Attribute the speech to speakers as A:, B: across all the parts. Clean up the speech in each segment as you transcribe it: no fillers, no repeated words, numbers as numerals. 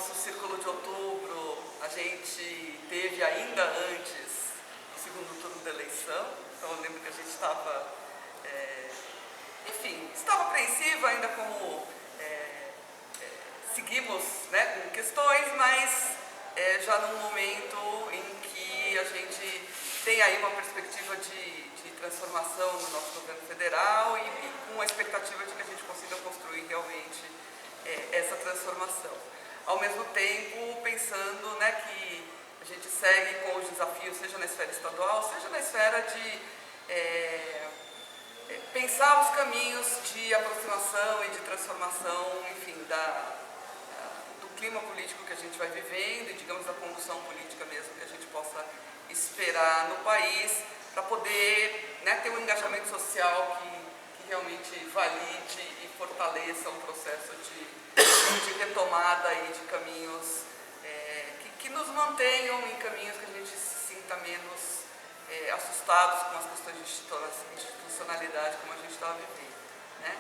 A: nosso Círculo de Outubro, a gente teve ainda antes o segundo turno da eleição, então eu lembro que a gente estava, estava apreensivo ainda como seguimos, né, com questões, mas já num momento em que a gente tem aí uma perspectiva de transformação no nosso governo federal e com a expectativa de que a gente consiga construir realmente essa transformação. Ao mesmo tempo, pensando, né, que a gente segue com os desafios, seja na esfera estadual, seja na esfera de pensar os caminhos de aproximação e de transformação, enfim, do clima político que a gente vai vivendo e, digamos, da condução política mesmo que a gente possa esperar no país para poder, né, ter um engajamento social que realmente valide e fortaleça um processo de retomada e de caminhos que nos mantenham em caminhos que a gente se sinta menos assustados com as questões de institucionalidade como a gente estava vivendo, né?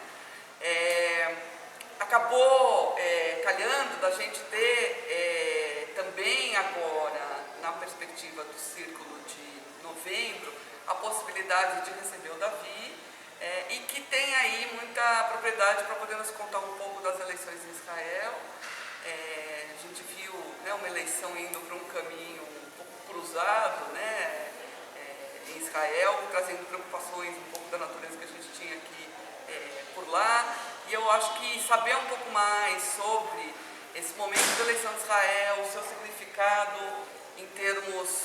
A: Acabou calhando da gente ter também agora, na perspectiva do Círculo de Novembro, a possibilidade de receber o Davi e que tem aí muita propriedade para poder nos contar um pouco das eleições em Israel. A gente viu, né, uma eleição indo para um caminho um pouco cruzado, né, em Israel, trazendo preocupações um pouco da natureza que a gente tinha aqui por lá. E eu acho que saber um pouco mais sobre esse momento da eleição de Israel, o seu significado em termos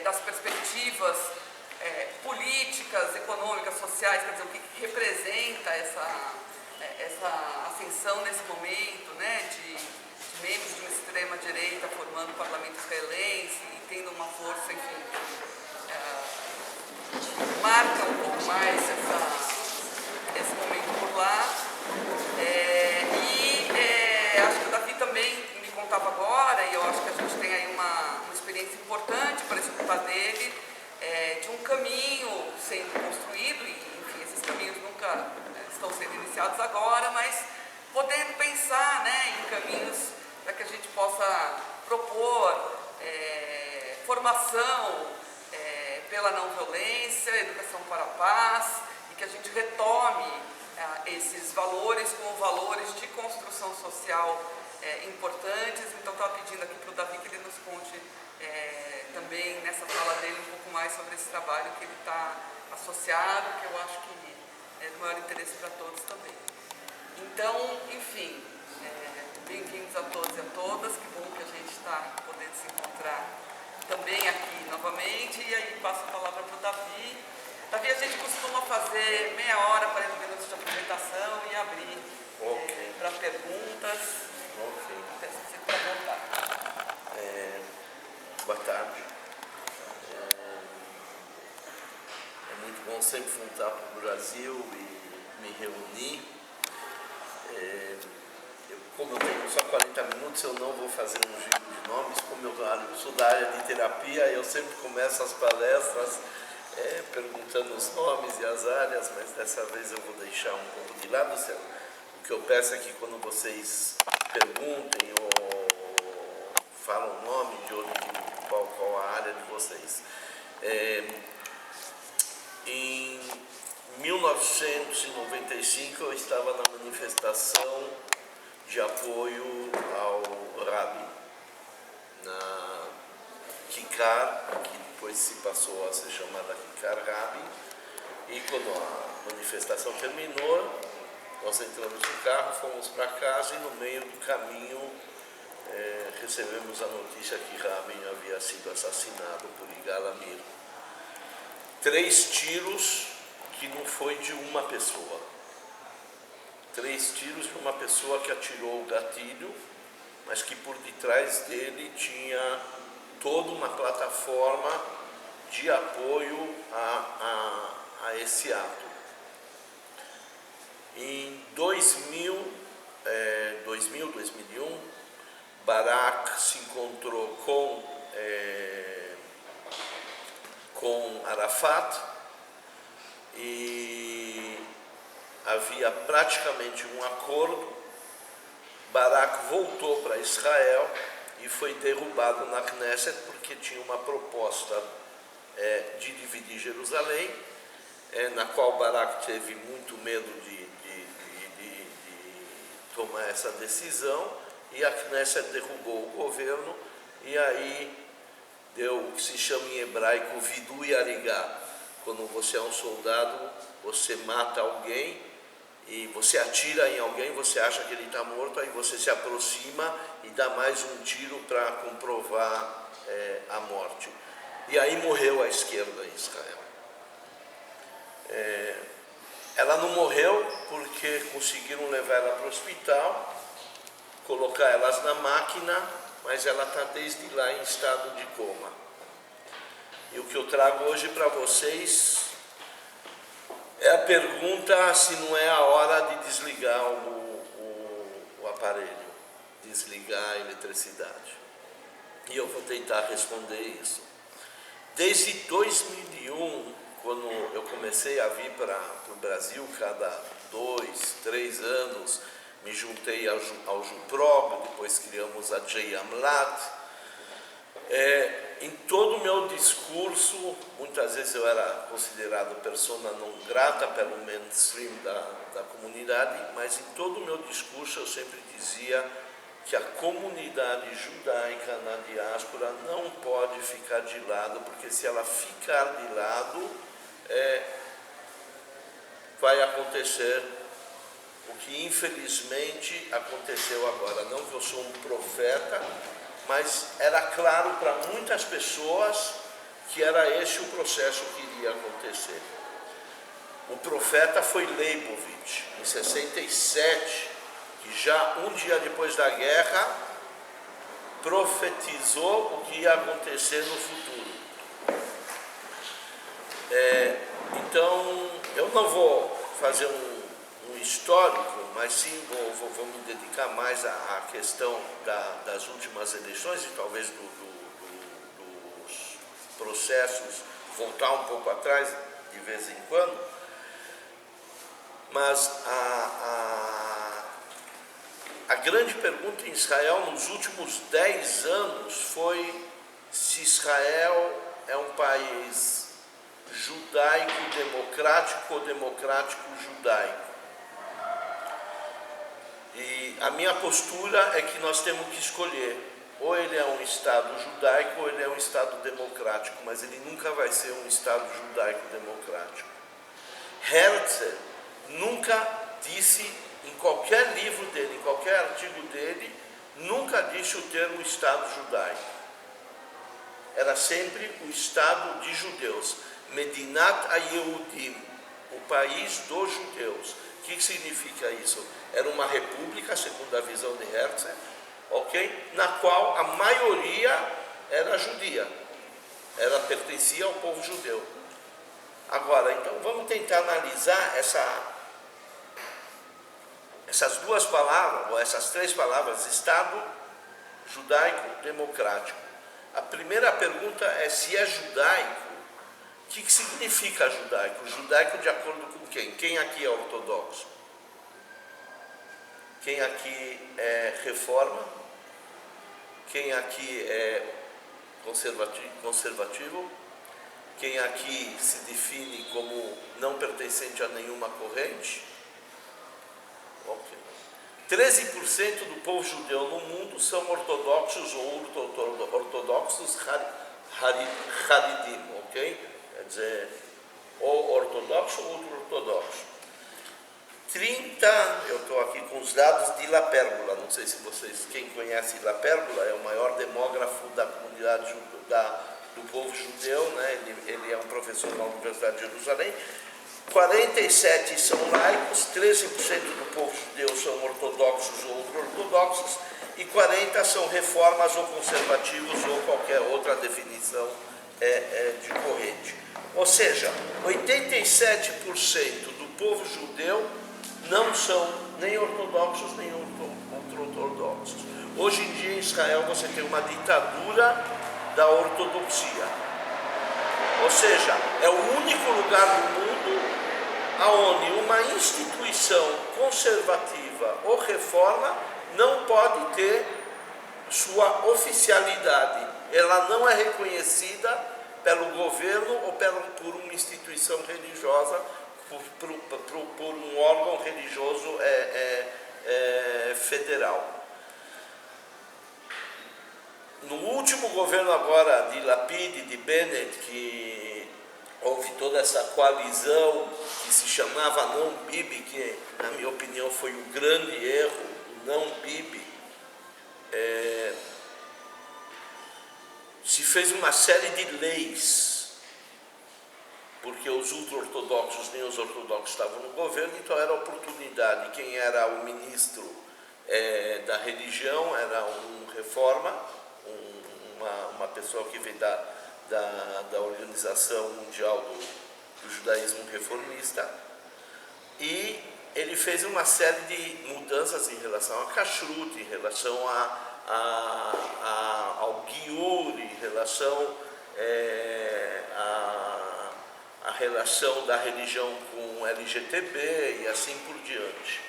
A: das perspectivas políticas, econômicas, sociais, quer dizer, o que representa essa ascensão nesse momento, né, de membros de uma extrema-direita formando o parlamento israelense e tendo uma força, enfim, marca um pouco mais esse momento por lá. Acho que o Davi também me contava agora, e eu acho que a gente tem aí uma experiência importante para escutar dele, de um caminho sendo construído, e enfim, esses caminhos nunca estão sendo iniciados agora, mas podendo pensar, né, em caminhos para que a gente possa propor formação pela não violência, educação para a paz, e que a gente retome esses valores como valores de construção social importantes. Então, estava pedindo aqui para o Davi que ele nos conte também nessa fala dele um pouco mais sobre esse trabalho que ele está associado, que eu acho que é do maior interesse para todos também. Então, enfim, bem-vindos a todos e a todas, que bom que a gente está podendo se encontrar também aqui novamente, e aí passo a palavra para o Davi. Davi, a gente costuma fazer meia hora, 40 minutos de apresentação e abrir para perguntas. Peço você para voltar.
B: Boa tarde. É muito bom sempre voltar para o Brasil e me reunir. Como eu tenho só 40 minutos, eu não vou fazer um giro de nomes. Como eu sou da área de terapia, eu sempre começo as palestras perguntando os nomes e as áreas, mas dessa vez eu vou deixar um pouco de lado. O que eu peço é que quando vocês perguntem ou falam o nome de onde, qual a área de vocês. Em 1995 eu estava na manifestação de apoio ao Rabin, na Kikar, que depois se passou a ser chamada Kikar Rabin, e quando a manifestação terminou, nós entramos no carro, fomos para casa e no meio do caminho recebemos a notícia que Rabin havia sido assassinado por Yigal Amir. 3 tiros que não foi de uma pessoa. 3 tiros de uma pessoa que atirou o gatilho, mas que por detrás dele tinha toda uma plataforma de apoio a esse ato. Em 2001, Barak se encontrou com Arafat e havia praticamente um acordo Barak voltou para Israel e foi derrubado na Knesset porque tinha uma proposta de dividir Jerusalém, na qual Barak teve muito medo de tomar essa decisão, e a Knesset derrubou o governo, e aí deu o que se chama em hebraico vidu e arigá. Quando você é um soldado, você mata alguém e você atira em alguém, você acha que ele está morto, aí você se aproxima e dá mais um tiro para comprovar a morte. E aí morreu a esquerda em Israel. Ela não morreu porque conseguiram levar ela para o hospital, colocar elas na máquina, mas ela está desde lá em estado de coma. E o que eu trago hoje para vocês é a pergunta se não é a hora de desligar o aparelho, desligar a eletricidade. E eu vou tentar responder isso. Desde 2001, quando eu comecei a vir para o Brasil, cada 2, 3 anos, me juntei ao Juprog, depois criamos a JAMLAT. Em todo o meu discurso, muitas vezes eu era considerado persona não grata pelo mainstream da comunidade, mas em todo o meu discurso eu sempre dizia que a comunidade judaica na diáspora não pode ficar de lado, porque se ela ficar de lado, vai acontecer o que infelizmente aconteceu agora. Não que eu sou um profeta, mas era claro para muitas pessoas que era esse o processo que iria acontecer. O profeta foi Leibovitch, em 67, que já um dia depois da guerra profetizou o que ia acontecer no futuro. Então, eu não vou fazer um histórico, mas sim vou me dedicar mais à questão das últimas eleições e talvez dos processos, voltar um pouco atrás de vez em quando. Mas a grande pergunta em Israel nos últimos 10 anos foi se Israel é um país judaico-democrático ou democrático-judaico. E a minha postura é que nós temos que escolher, ou ele é um Estado judaico ou ele é um Estado democrático, mas ele nunca vai ser um Estado judaico-democrático. Herzl nunca disse, em qualquer livro dele, em qualquer artigo dele, nunca disse o termo Estado judaico. Era sempre o Estado de judeus. Medinat HaYehudim, o país dos judeus. O que significa isso? Era uma república, segundo a visão de Herzl, ok? Na qual a maioria era judia, pertencia ao povo judeu. Agora, então, vamos tentar analisar essas duas palavras, ou essas 3 palavras, Estado judaico-democrático. A primeira pergunta é se é judaico. O que significa judaico? Judaico de acordo com quem? Quem aqui é ortodoxo? Quem aqui é reforma? Quem aqui é conservativo? Quem aqui se define como não pertencente a nenhuma corrente? Ok. 13% do povo judeu no mundo são ortodoxos ou ortodoxos Haridim, ok? Quer dizer, ou ortodoxo ou outro ortodoxo. Eu estou aqui com os dados de La Pérgola, não sei se vocês, quem conhece La Pérgola, é o maior demógrafo da comunidade do povo judeu, né? Ele é um professor da Universidade de Jerusalém. 47 são laicos, 13% do povo judeu são ortodoxos ou ultra-ortodoxos, e 40 são reformas ou conservativos ou qualquer outra definição de corrente. Ou seja, 87% do povo judeu não são nem ortodoxos nem ultra-ortodoxos. Hoje em dia em Israel você tem uma ditadura da ortodoxia. Ou seja, é o único lugar do mundo onde uma instituição conservativa ou reforma não uma oficialidade. Ela não é reconhecida pelo governo ou por uma instituição religiosa, por um órgão religioso federal. No último governo agora de Lapid e de Bennett, que houve toda essa coalizão que se chamava Não Bibi, que na minha opinião foi um grande erro, o Não Bibi, se fez uma série de leis, porque os ultra-ortodoxos nem os ortodoxos estavam no governo, então era a oportunidade. Quem era o ministro da religião era um reforma, uma pessoa que veio da Organização Mundial do Judaísmo Reformista, e ele fez uma série de mudanças em relação a kashrut, em relação ao giur, em relação a relação da religião com o LGTB e assim por diante.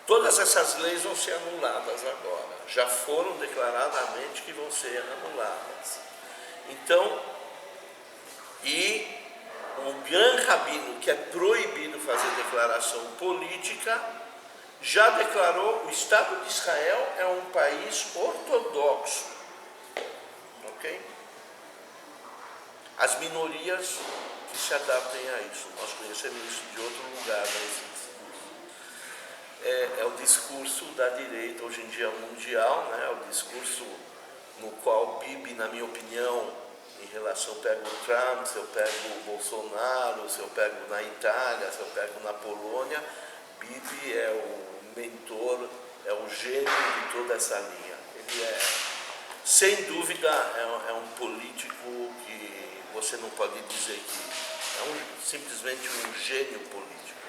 B: Todas essas leis vão ser anuladas agora, já foram declaradamente que vão ser anuladas. Então, e o Gran Rabino, que é proibido fazer declaração política, já declarou: o Estado de Israel é um país ortodoxo, ok? As minorias que se adaptem a isso. Nós conhecemos isso de outro lugar, mas é o discurso da direita hoje em dia mundial, né? É o discurso no qual Bibi, na minha opinião, em relação, eu pego o Trump, se eu pego o Bolsonaro, se eu pego na Itália, se eu pego na Polônia, Bibi é o mentor, é o gênio de toda essa linha. Ele é, sem dúvida, é um político que você não pode dizer que é simplesmente um gênio político.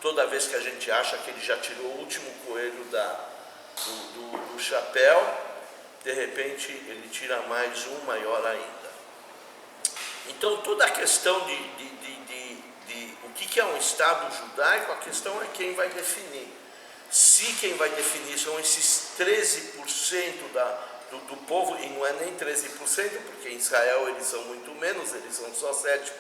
B: Toda vez que a gente acha que ele já tirou o último coelho do chapéu, de repente ele tira mais um maior ainda. Então toda a questão de o que é um Estado judaico, a questão é quem vai definir. Se quem vai definir são esses 13% do povo, e não é nem 13%, porque em Israel eles são muito menos, eles são só 7%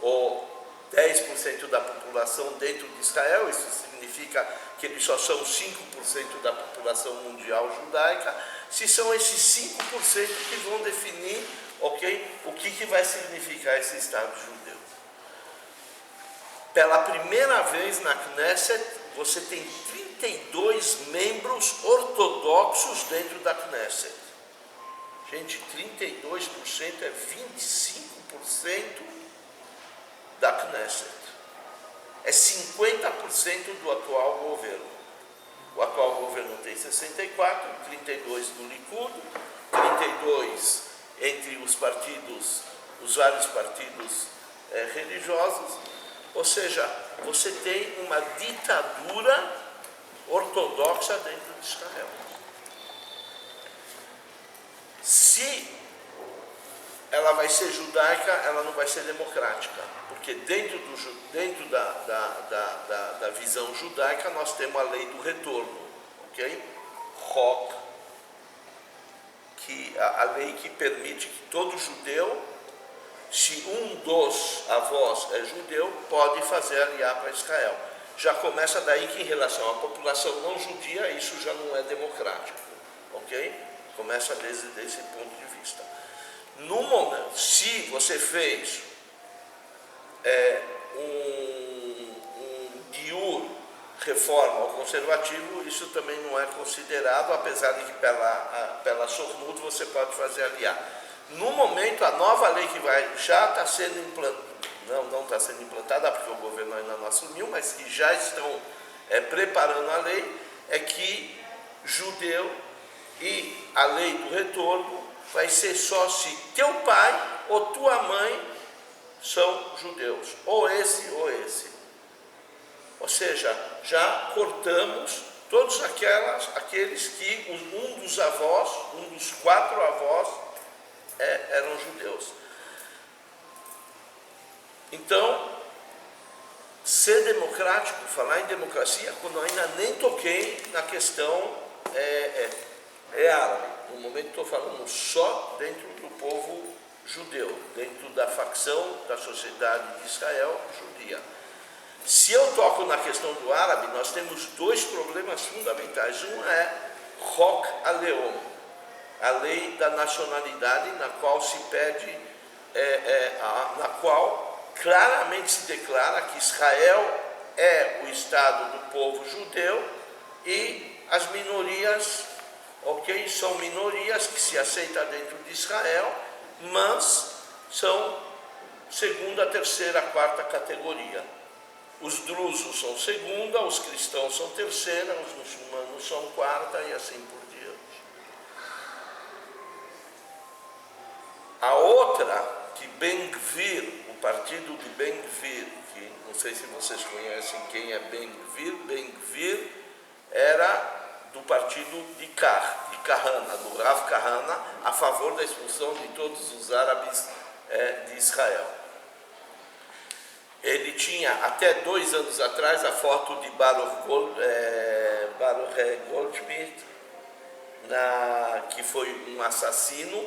B: ou 10% da população dentro de Israel, isso significa que eles só são 5% da população mundial judaica. Se são esses 5% que vão definir, ok, o que vai significar esse Estado judeu. Pela primeira vez na Knesset, você tem 32 membros ortodoxos dentro da Knesset. Gente, 32% é 25% da Knesset. É 50% do atual governo. O atual governo tem 64, 32 do Likud, 32 entre os partidos, os vários partidos religiosos. Ou seja, você tem uma ditadura ortodoxa dentro de Israel. Se ela vai ser judaica, ela não vai ser democrática, porque dentro da visão judaica nós temos a lei do retorno, ok? Rock, a lei que permite que todo judeu, se um dos avós é judeu, pode fazer aliar para Israel. Já começa daí que, em relação à população não judia, isso já não é democrático, ok? Começa desde esse ponto de vista. No momento, se você fez um giur, reforma ou conservativo, isso também não é considerado, apesar de que pela Sormut você pode fazer aliar. No momento, a nova lei que já está sendo implantada, não está sendo implantada porque o governo ainda não assumiu, mas que já estão preparando a lei, é que judeu e a lei do retorno vai ser só se teu pai ou tua mãe são judeus, ou esse ou esse. Ou seja, já cortamos todos aqueles que um dos avós, um dos 4 avós eram judeus. Então, ser democrático, falar em democracia, quando eu ainda nem toquei na questão é árabe. No momento estou falando só dentro do povo judeu, dentro da facção da sociedade de Israel judia. Se eu toco na questão do árabe, nós temos dois problemas fundamentais. Um é Chok HaLeom, a lei da nacionalidade, na qual se pede, na qual claramente se declara que Israel é o Estado do povo judeu e as minorias, ok, são minorias que se aceitam dentro de Israel, mas são segunda, terceira, quarta categoria. Os drusos são segunda, os cristãos são terceira, os muçulmanos são quarta e assim por diante. A outra, que Ben-Gvir, o partido de Ben-Gvir, que não sei se vocês conhecem quem é Ben-Gvir, Ben-Gvir era do partido de Kahana, do Rav Kahana, a favor da expulsão de todos os árabes de Israel. Ele tinha, até 2 anos atrás, a foto de Baruch Goldschmidt, que foi um assassino,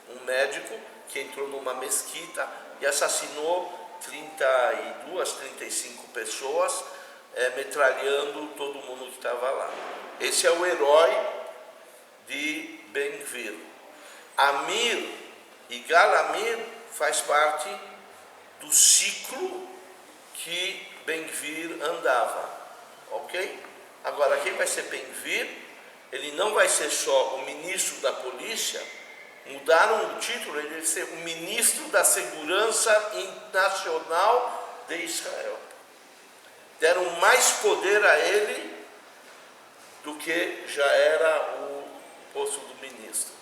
B: um médico, que entrou numa mesquita e assassinou 32, 35 pessoas, metralhando todo mundo que estava lá. Esse é o herói de Ben-Gvir. Amir e Galamir faz parte do ciclo que Ben-Gvir andava, ok? Agora, quem vai ser Ben-Gvir, ele não vai ser só o ministro da polícia, mudaram o título, ele vai ser o ministro da segurança nacional de Israel. Deram mais poder a ele do que já era o posto do ministro.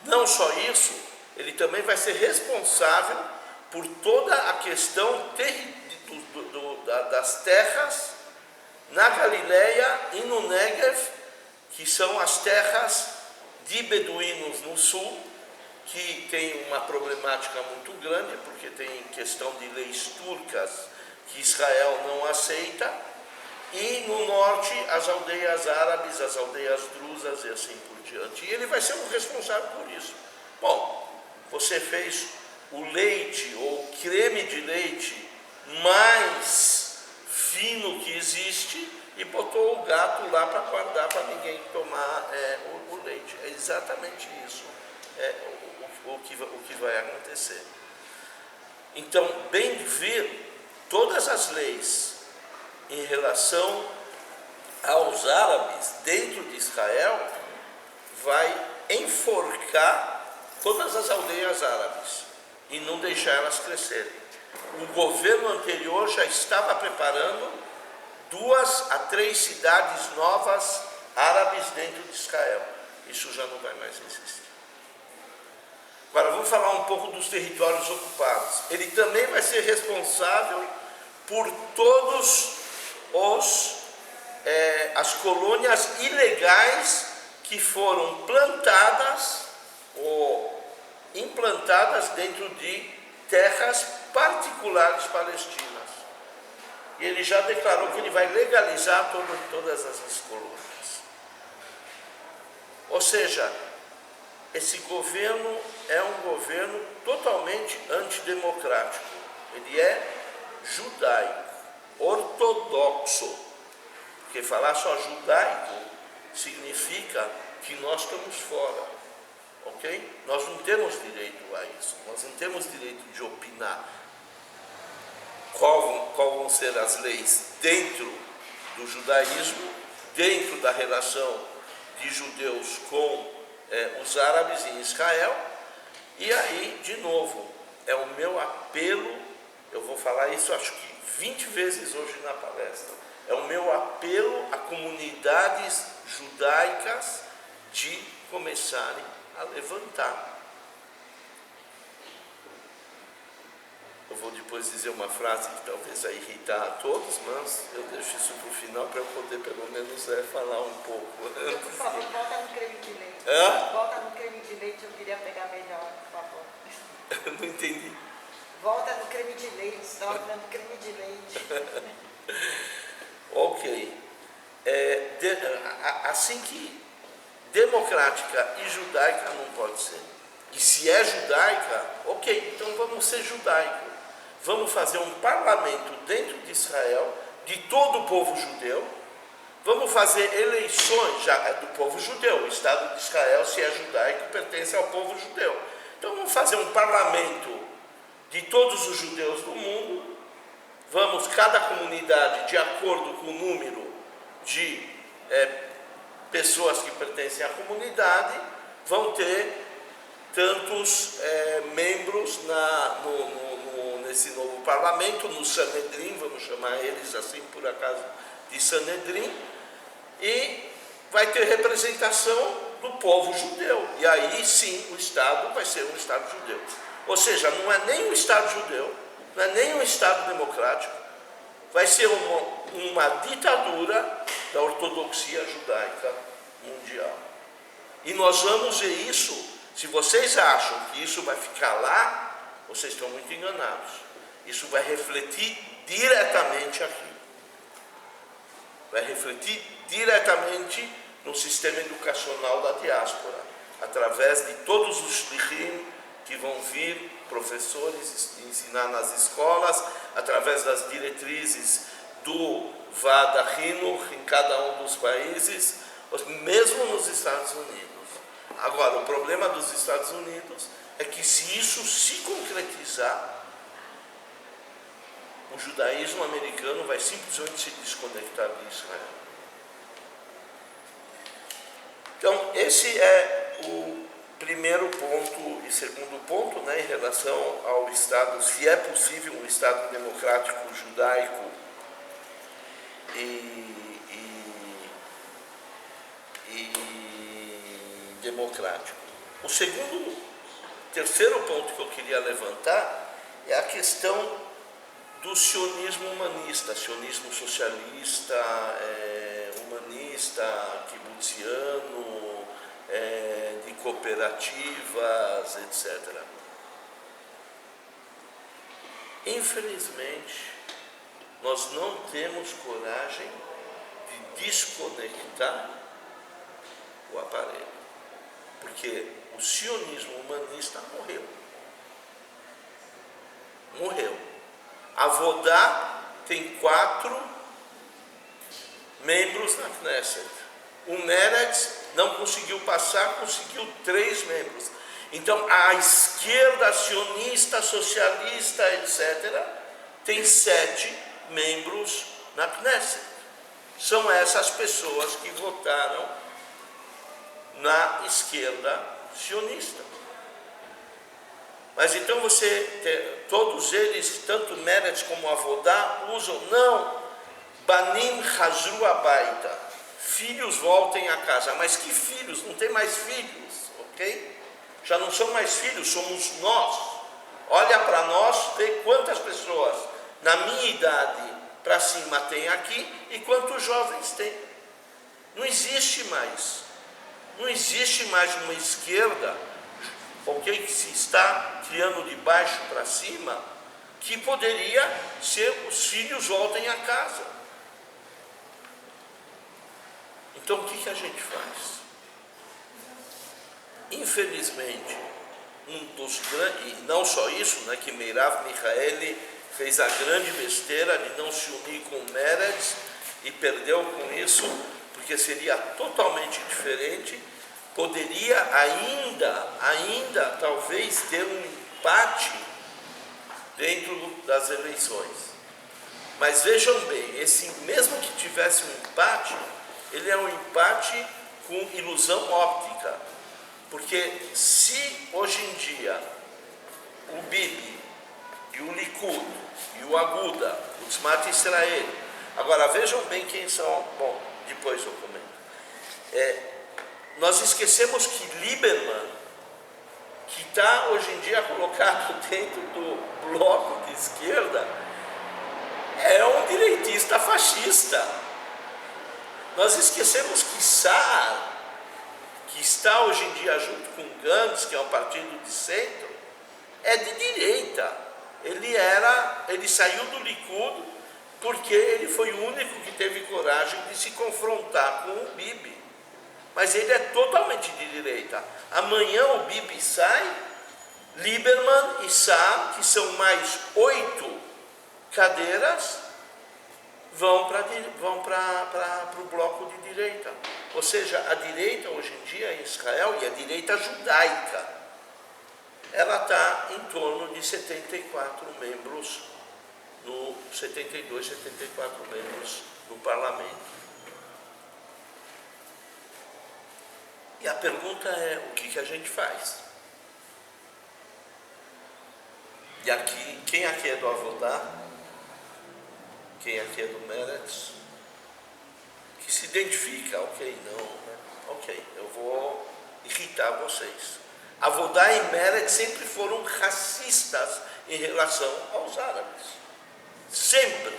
B: Não só isso, ele também vai ser responsável por toda a questão das terras na Galileia e no Negev, que são as terras de beduínos no sul, que tem uma problemática muito grande, porque tem questão de leis turcas que Israel não aceita, e no norte as aldeias árabes, as aldeias drusas e assim por diante. E ele vai ser o responsável por isso. Bom, você fez o leite ou creme de leite mais fino que existe e botou o gato lá para guardar para ninguém tomar o leite. É exatamente isso o que vai acontecer. Então, Ben-Gvir, todas as leis em relação aos árabes dentro de Israel vai enforcar todas as aldeias árabes e não deixar elas crescerem. O governo anterior já estava preparando 2 a 3 cidades novas árabes dentro de Israel. Isso já não vai mais existir. Agora vamos falar um pouco dos territórios ocupados. Ele também vai ser responsável por todos as colônias ilegais que foram plantadas ou implantadas dentro de terras particulares palestinas. E ele já declarou que ele vai legalizar todas essas colônias. Ou seja, esse governo é um governo totalmente antidemocrático. Ele é judaico, ortodoxo. Porque falar só judaico significa que nós estamos fora, ok? Nós não temos direito a isso, nós não temos direito de opinar qual vão ser as leis dentro do judaísmo, dentro da relação de judeus com os árabes em Israel. E aí, de novo, é o meu apelo, eu vou falar isso acho que 20 vezes hoje na palestra, é o meu apelo a comunidades judaicas de começarem a levantar. Eu vou depois dizer uma frase que talvez vai irritar a todos, mas eu deixo isso para o final para eu poder pelo menos falar um pouco.
C: Por favor, volta no creme de leite. Volta no creme de leite, eu queria pegar melhor, por favor.
B: Não entendi.
C: Volta no creme de leite, dobra no creme de leite.
B: Ok. Assim que democrática e judaica não pode ser. E se é judaica, ok, então vamos ser judaico. Vamos fazer um parlamento dentro de Israel, de todo o povo judeu. Vamos fazer eleições já do povo judeu. O Estado de Israel, se é judaico, pertence ao povo judeu. Então vamos fazer um parlamento de todos os judeus do mundo. Vamos, cada comunidade, de acordo com o número de pessoas que pertencem à comunidade, vão ter tantos membros nesse novo parlamento, no Sanedrim, vamos chamar eles assim por acaso de Sanedrim, e vai ter representação do povo judeu. E aí sim o Estado vai ser um Estado judeu. Ou seja, não é nem um Estado judeu, não é nem um Estado democrático, vai ser uma ditadura da ortodoxia judaica mundial. E nós vamos ver isso. Se vocês acham que isso vai ficar lá, vocês estão muito enganados. Isso vai refletir diretamente aqui. Vai refletir diretamente no sistema educacional da diáspora, através de todos os shlichim que vão vir, professores, ensinar nas escolas, através das diretrizes do Vada Hinuch em cada um dos países, mesmo nos Estados Unidos. Agora, o problema dos Estados Unidos é que se isso se concretizar, o judaísmo americano vai simplesmente se desconectar de Israel. Então, esse é o primeiro ponto e segundo ponto, né, em relação ao Estado, se é possível um Estado democrático judaico e democrático. O terceiro ponto que eu queria levantar é a questão do sionismo humanista, sionismo socialista, humanista, kibutziano, de cooperativas, etc. Infelizmente, nós não temos coragem de desconectar o aparelho, porque o sionismo humanista morreu. A Vodá tem 4 membros na Knesset. O Meretz não conseguiu passar, conseguiu 3 membros. Então, a esquerda sionista, socialista, etc., tem 7 membros na Knesset. São essas pessoas que votaram na esquerda sionista. Mas então todos eles, tanto Meretz como Avodá, usam, não, Banim Hazru Abaita, filhos voltem a casa. Mas que filhos? Não tem mais filhos, ok? Já não são mais filhos, somos nós. Olha para nós, vê quantas pessoas na minha idade para cima tem aqui e quantos jovens tem. Não existe mais. Não existe mais uma esquerda, ok, que se está criando de baixo para cima, que poderia ser os filhos voltem a casa. Então o que a gente faz? Infelizmente, e não só isso, né, que Meirav Michaeli fez a grande besteira de não se unir com Meretz e perdeu com isso, porque seria totalmente diferente, poderia ainda talvez ter um empate dentro das eleições. Mas vejam bem, mesmo que tivesse um empate, ele é um empate com ilusão óptica, porque se hoje em dia o Bibi e o Likud e o Aguda, o Tzmat Israel, agora vejam bem quem são, bom, depois eu comento. Nós esquecemos que Lieberman, que está hoje em dia colocado dentro do bloco de esquerda, é um direitista fascista. Nós esquecemos que Saar, que está hoje em dia junto com Gantz, que é um partido de centro, é de direita. Ele saiu do Likud porque ele foi o único que teve coragem de se confrontar com o Bibi. mas ele é totalmente de direita. Amanhã o Bibi sai, Lieberman e Saar, que são mais 8 cadeiras, vão para o bloco de direita. Ou seja, a direita hoje em dia em Israel, e a direita judaica, ela está em torno de 74 membros, 72, 74 membros no parlamento. E a pergunta é, o que a gente faz? E aqui, quem aqui é do Avodah? Quem aqui é do Meretz? Que se identifica, ok, não, ok, eu vou irritar vocês. Avodah e Meretz sempre foram racistas em relação aos árabes. Sempre.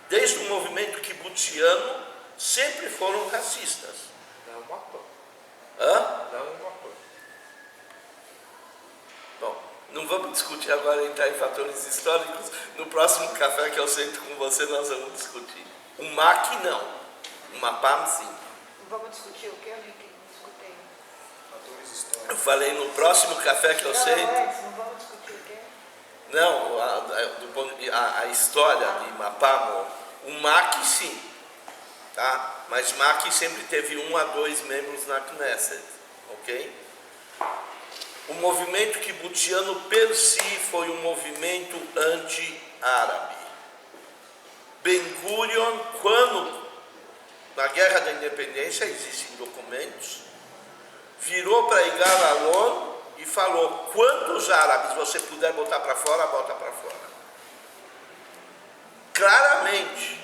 B: Desde o movimento kibutziano, sempre foram racistas.
D: Não matou.
B: Hã?
D: Não matou.
B: Bom, não vamos discutir agora, entrar em fatores históricos. No próximo café que eu sento com você, nós vamos discutir. O MAC não. O MAPAM sim.
C: Vamos discutir o que? Eu não escutei.
D: Fatores históricos.
B: Eu falei no próximo café que eu sento.
C: Não vamos discutir o quê?
B: Não, a história de MAPAM, o MAC sim. Tá? Mas MAC sempre teve 1 a 2 membros na Knesset. Ok? O movimento kibutziano per si foi um movimento anti-árabe. Ben-Gurion, quando na Guerra da Independência, existem documentos, virou para Igal Alon e falou: quantos árabes você puder botar para fora, bota para fora. Claramente.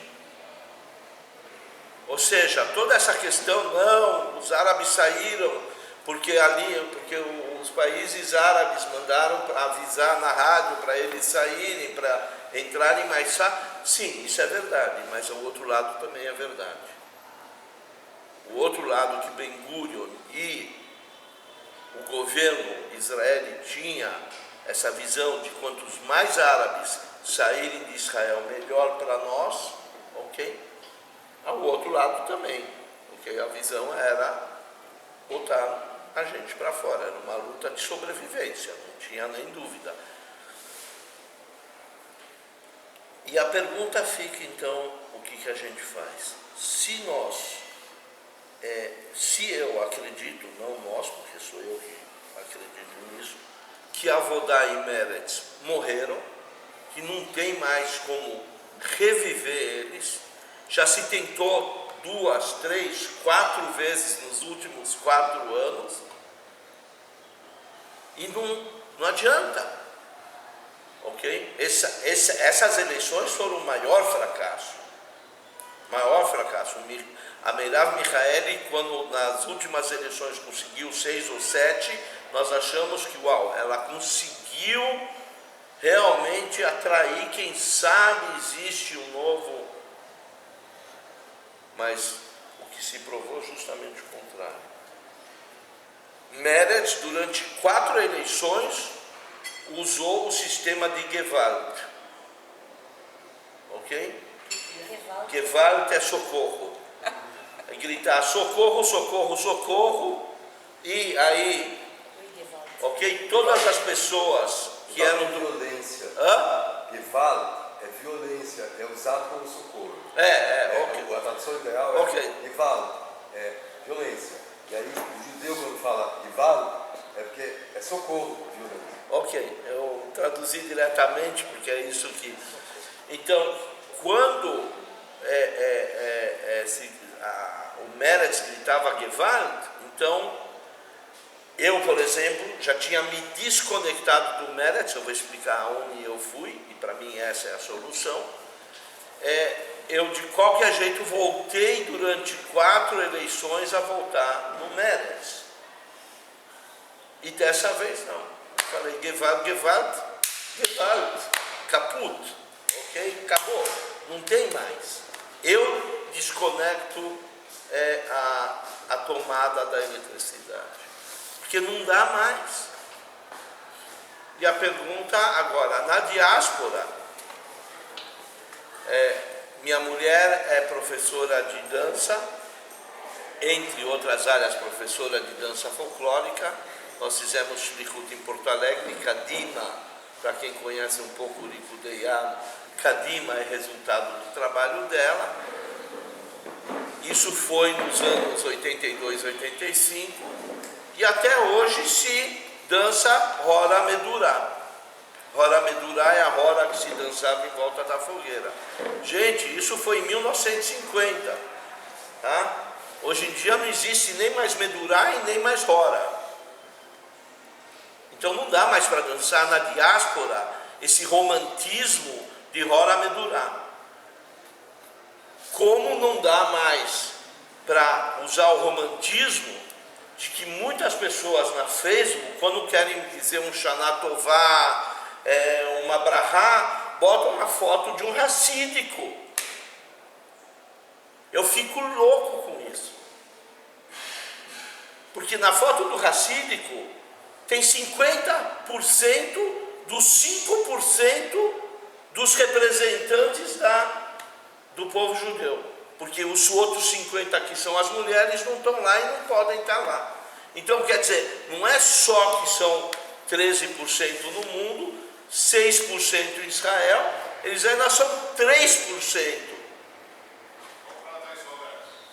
B: Ou seja, toda essa questão, não, os árabes saíram porque os países árabes mandaram para avisar na rádio para eles saírem, para entrarem mais rápido. Sim, isso é verdade, mas o outro lado também é verdade. O outro lado que Ben-Gurion e o governo israelita tinha essa visão de quantos mais árabes saírem de Israel, melhor para nós, ok? Ao outro lado também, porque a visão era botar a gente para fora, era uma luta de sobrevivência, não tinha nem dúvida. E a pergunta fica então, o que a gente faz? Se eu acredito, não nós, porque sou eu que acredito nisso, que Avodah e Meretz morreram, que não tem mais como reviver eles, já se tentou 2, 3, 4 vezes nos últimos 4 anos, e não adianta, ok? Essas eleições foram o maior fracasso. A Meirav Michaeli, quando nas últimas eleições conseguiu 6 ou 7, nós achamos que, uau, ela conseguiu realmente atrair, quem sabe existe um novo... Mas o que se provou justamente o contrário. Meretz, durante 4 eleições, usou o sistema de Gewalt. Ok? Gewalt é socorro. É gritar socorro, socorro, socorro. E aí, ok? Todas as pessoas que eram do...
E: violência.
B: Hã?
E: Gewalt é violência, é usado como socorro.
B: Ok.
E: A tradução ideal é
B: Ok.
E: Gewalt, é violência. E aí o judeu quando fala Gewalt é porque é socorro, violência.
B: Ok, eu traduzi diretamente porque é isso que... Então, quando o Meretz gritava Gewalt, então eu, por exemplo, já tinha me desconectado do Meretz, eu vou explicar aonde eu fui, e para mim essa é a solução. Eu de qualquer jeito voltei durante 4 eleições a voltar no Meretz. E dessa vez não. Falei Gewalt, Gewalt, Gewalt, caput, ok? Acabou, não tem mais. Eu desconecto a tomada da eletricidade, porque não dá mais. E a pergunta agora, na diáspora, minha mulher é professora de dança entre outras áreas, professora de dança folclórica. Nós fizemos Shlichut em Porto Alegre, Kadima, para quem conhece um pouco o Rikudeyam, Kadima é resultado do trabalho dela. Isso foi nos anos 82, 85, e até hoje se dança Hora Medurá. Hora Medurá é a hora que se dançava em volta da fogueira. Gente, isso foi em 1950, tá? Hoje em dia não existe nem mais Medurá e nem mais Hora. Então não dá mais para dançar na diáspora esse romantismo de Hora Medurá. Como não dá mais para usar o romantismo de que muitas pessoas na Facebook, quando querem dizer um Shana Tová, uma Brahá, botam uma foto de um racídico. Eu fico louco com isso. Porque na foto do racídico tem 50% dos 5% dos representantes do povo judeu. Porque os outros 50% que são as mulheres não estão lá e não podem estar lá. Então, quer dizer, não é só que são 13% no mundo, 6% em Israel, eles ainda são 3%.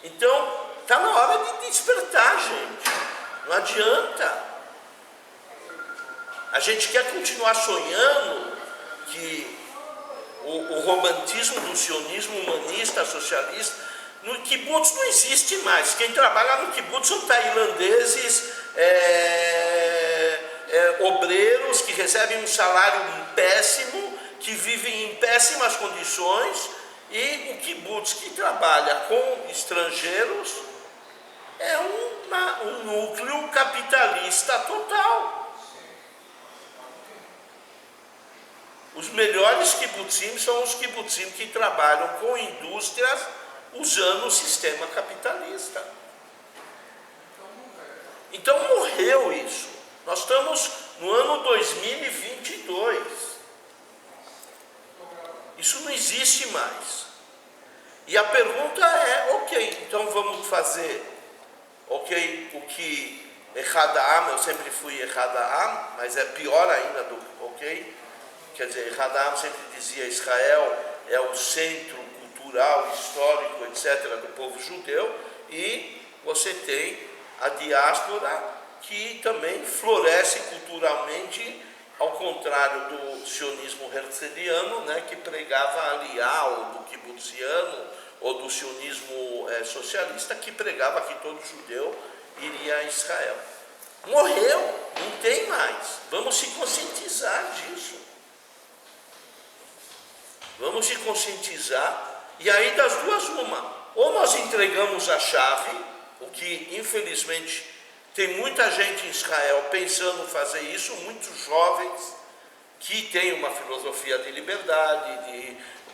B: Então, está na hora de despertar, gente. Não adianta. A gente quer continuar sonhando que o romantismo do sionismo humanista, socialista, no kibbutz não existe mais. Quem trabalha no kibbutz são tailandeses, obreiros que recebem um salário péssimo, que vivem em péssimas condições, e o kibbutz que trabalha com estrangeiros é um núcleo capitalista total. Os melhores kibbutzim são os kibbutzim que trabalham com indústrias usando o sistema capitalista. Então morreu isso. Nós estamos no ano 2022. Isso não existe mais. E a pergunta é, ok, então vamos fazer, ok, o que Echad-Am, eu sempre fui Echad-Am, mas é pior ainda do ok. Quer dizer, Echad-Am sempre dizia Israel é o centro cultural, histórico, etc., do povo judeu, e você tem a diáspora que também floresce culturalmente, ao contrário do sionismo herzliano, né, que pregava a Aliá, ou do kibutziano, ou do sionismo socialista, que pregava que todo judeu iria a Israel. Morreu, não tem mais. Vamos se conscientizar disso. Vamos se conscientizar, e aí das duas uma. Ou nós entregamos a chave, o que infelizmente tem muita gente em Israel pensando fazer isso, muitos jovens que têm uma filosofia de liberdade,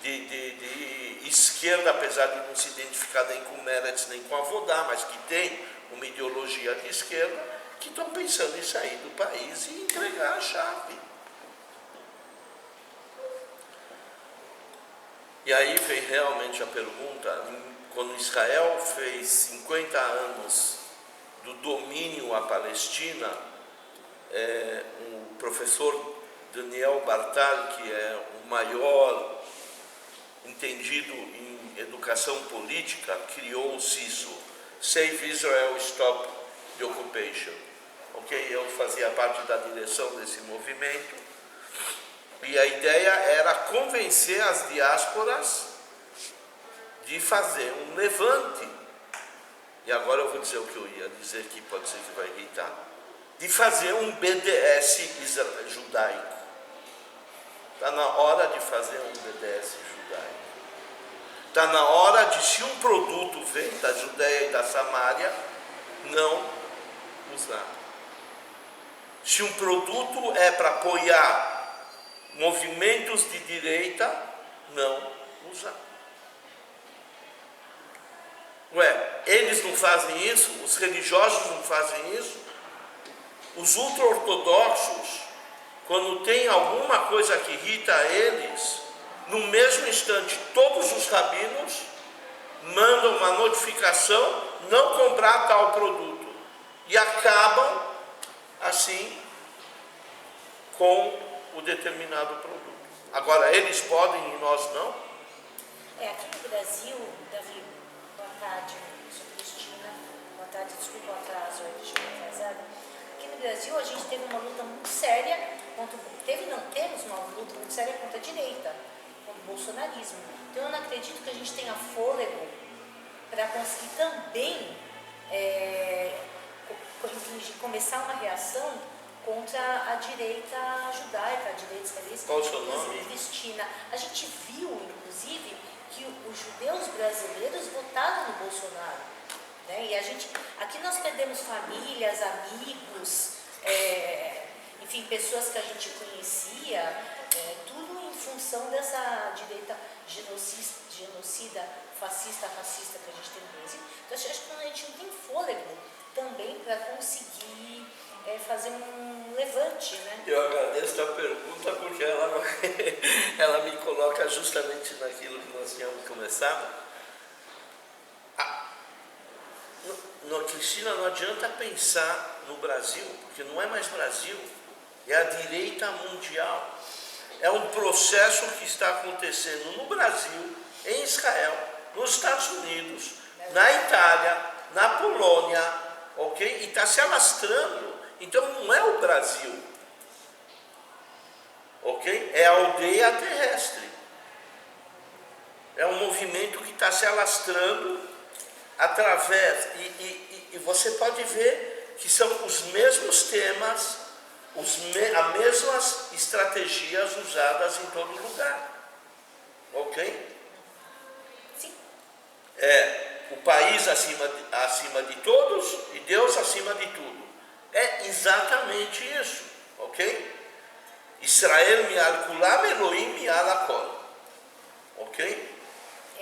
B: de esquerda, apesar de não se identificar nem com Meretz nem com Avodá, mas que tem uma ideologia de esquerda, que estão pensando em sair do país e entregar a chave. E aí vem realmente a pergunta, quando Israel fez 50 anos do domínio à Palestina, o professor Daniel Bartal, que é o maior entendido em educação política, criou o CISO, Save Israel, Stop the Occupation. Okay? Eu fazia parte da direção desse movimento, e a ideia era convencer as diásporas de fazer um levante. E agora eu vou dizer o que eu ia dizer, que pode ser que vai irritar. De fazer um BDS judaico. Está na hora de fazer um BDS judaico. Está na hora de, se um produto vem da Judéia e da Samária, não usar. Se um produto é para apoiar movimentos de direita, não usar. Ué, eles não fazem isso? Os religiosos não fazem isso? Os ultra-ortodoxos, quando tem alguma coisa que irrita eles, no mesmo instante todos os rabinos mandam uma notificação não comprar tal produto. E acabam, assim, com o determinado produto. Agora, eles podem e nós não?
F: Aqui no Brasil, Davi, boa tarde, eu sou Cristina, boa tarde, desculpa o atraso, eu cheguei atrasada. Aqui no Brasil a gente teve uma luta muito séria, temos uma luta muito séria contra a direita, contra o bolsonarismo. Então eu não acredito que a gente tenha fôlego para conseguir também começar uma reação contra a direita judaica, a direita israelense.
B: Qual o seu nome?
F: Cristina. A gente viu, inclusive, que os judeus brasileiros votaram no Bolsonaro. Né? E aqui nós perdemos famílias, amigos, enfim, pessoas que a gente conhecia, tudo em função dessa direita genocida, fascista, racista que a gente tem no Brasil. Então, acho que a gente não tem fôlego também para conseguir fazer um levante, né?
B: Eu agradeço a pergunta porque ela me coloca justamente naquilo que nós tínhamos começado. Cristina, não adianta pensar no Brasil, porque não é mais Brasil, é a direita mundial. É um processo que está acontecendo no Brasil, em Israel, nos Estados Unidos, na Itália, na Polônia, ok? E está se alastrando. Então não é o Brasil, ok? É a aldeia terrestre. É um movimento que está se alastrando através, e você pode ver que são os mesmos temas, as mesmas estratégias usadas em todo lugar, ok?
F: Sim.
B: O país acima de todos e Deus acima de tudo. É exatamente isso, ok? Israel mi'al kulam, Elohim mi'al hakol, ok?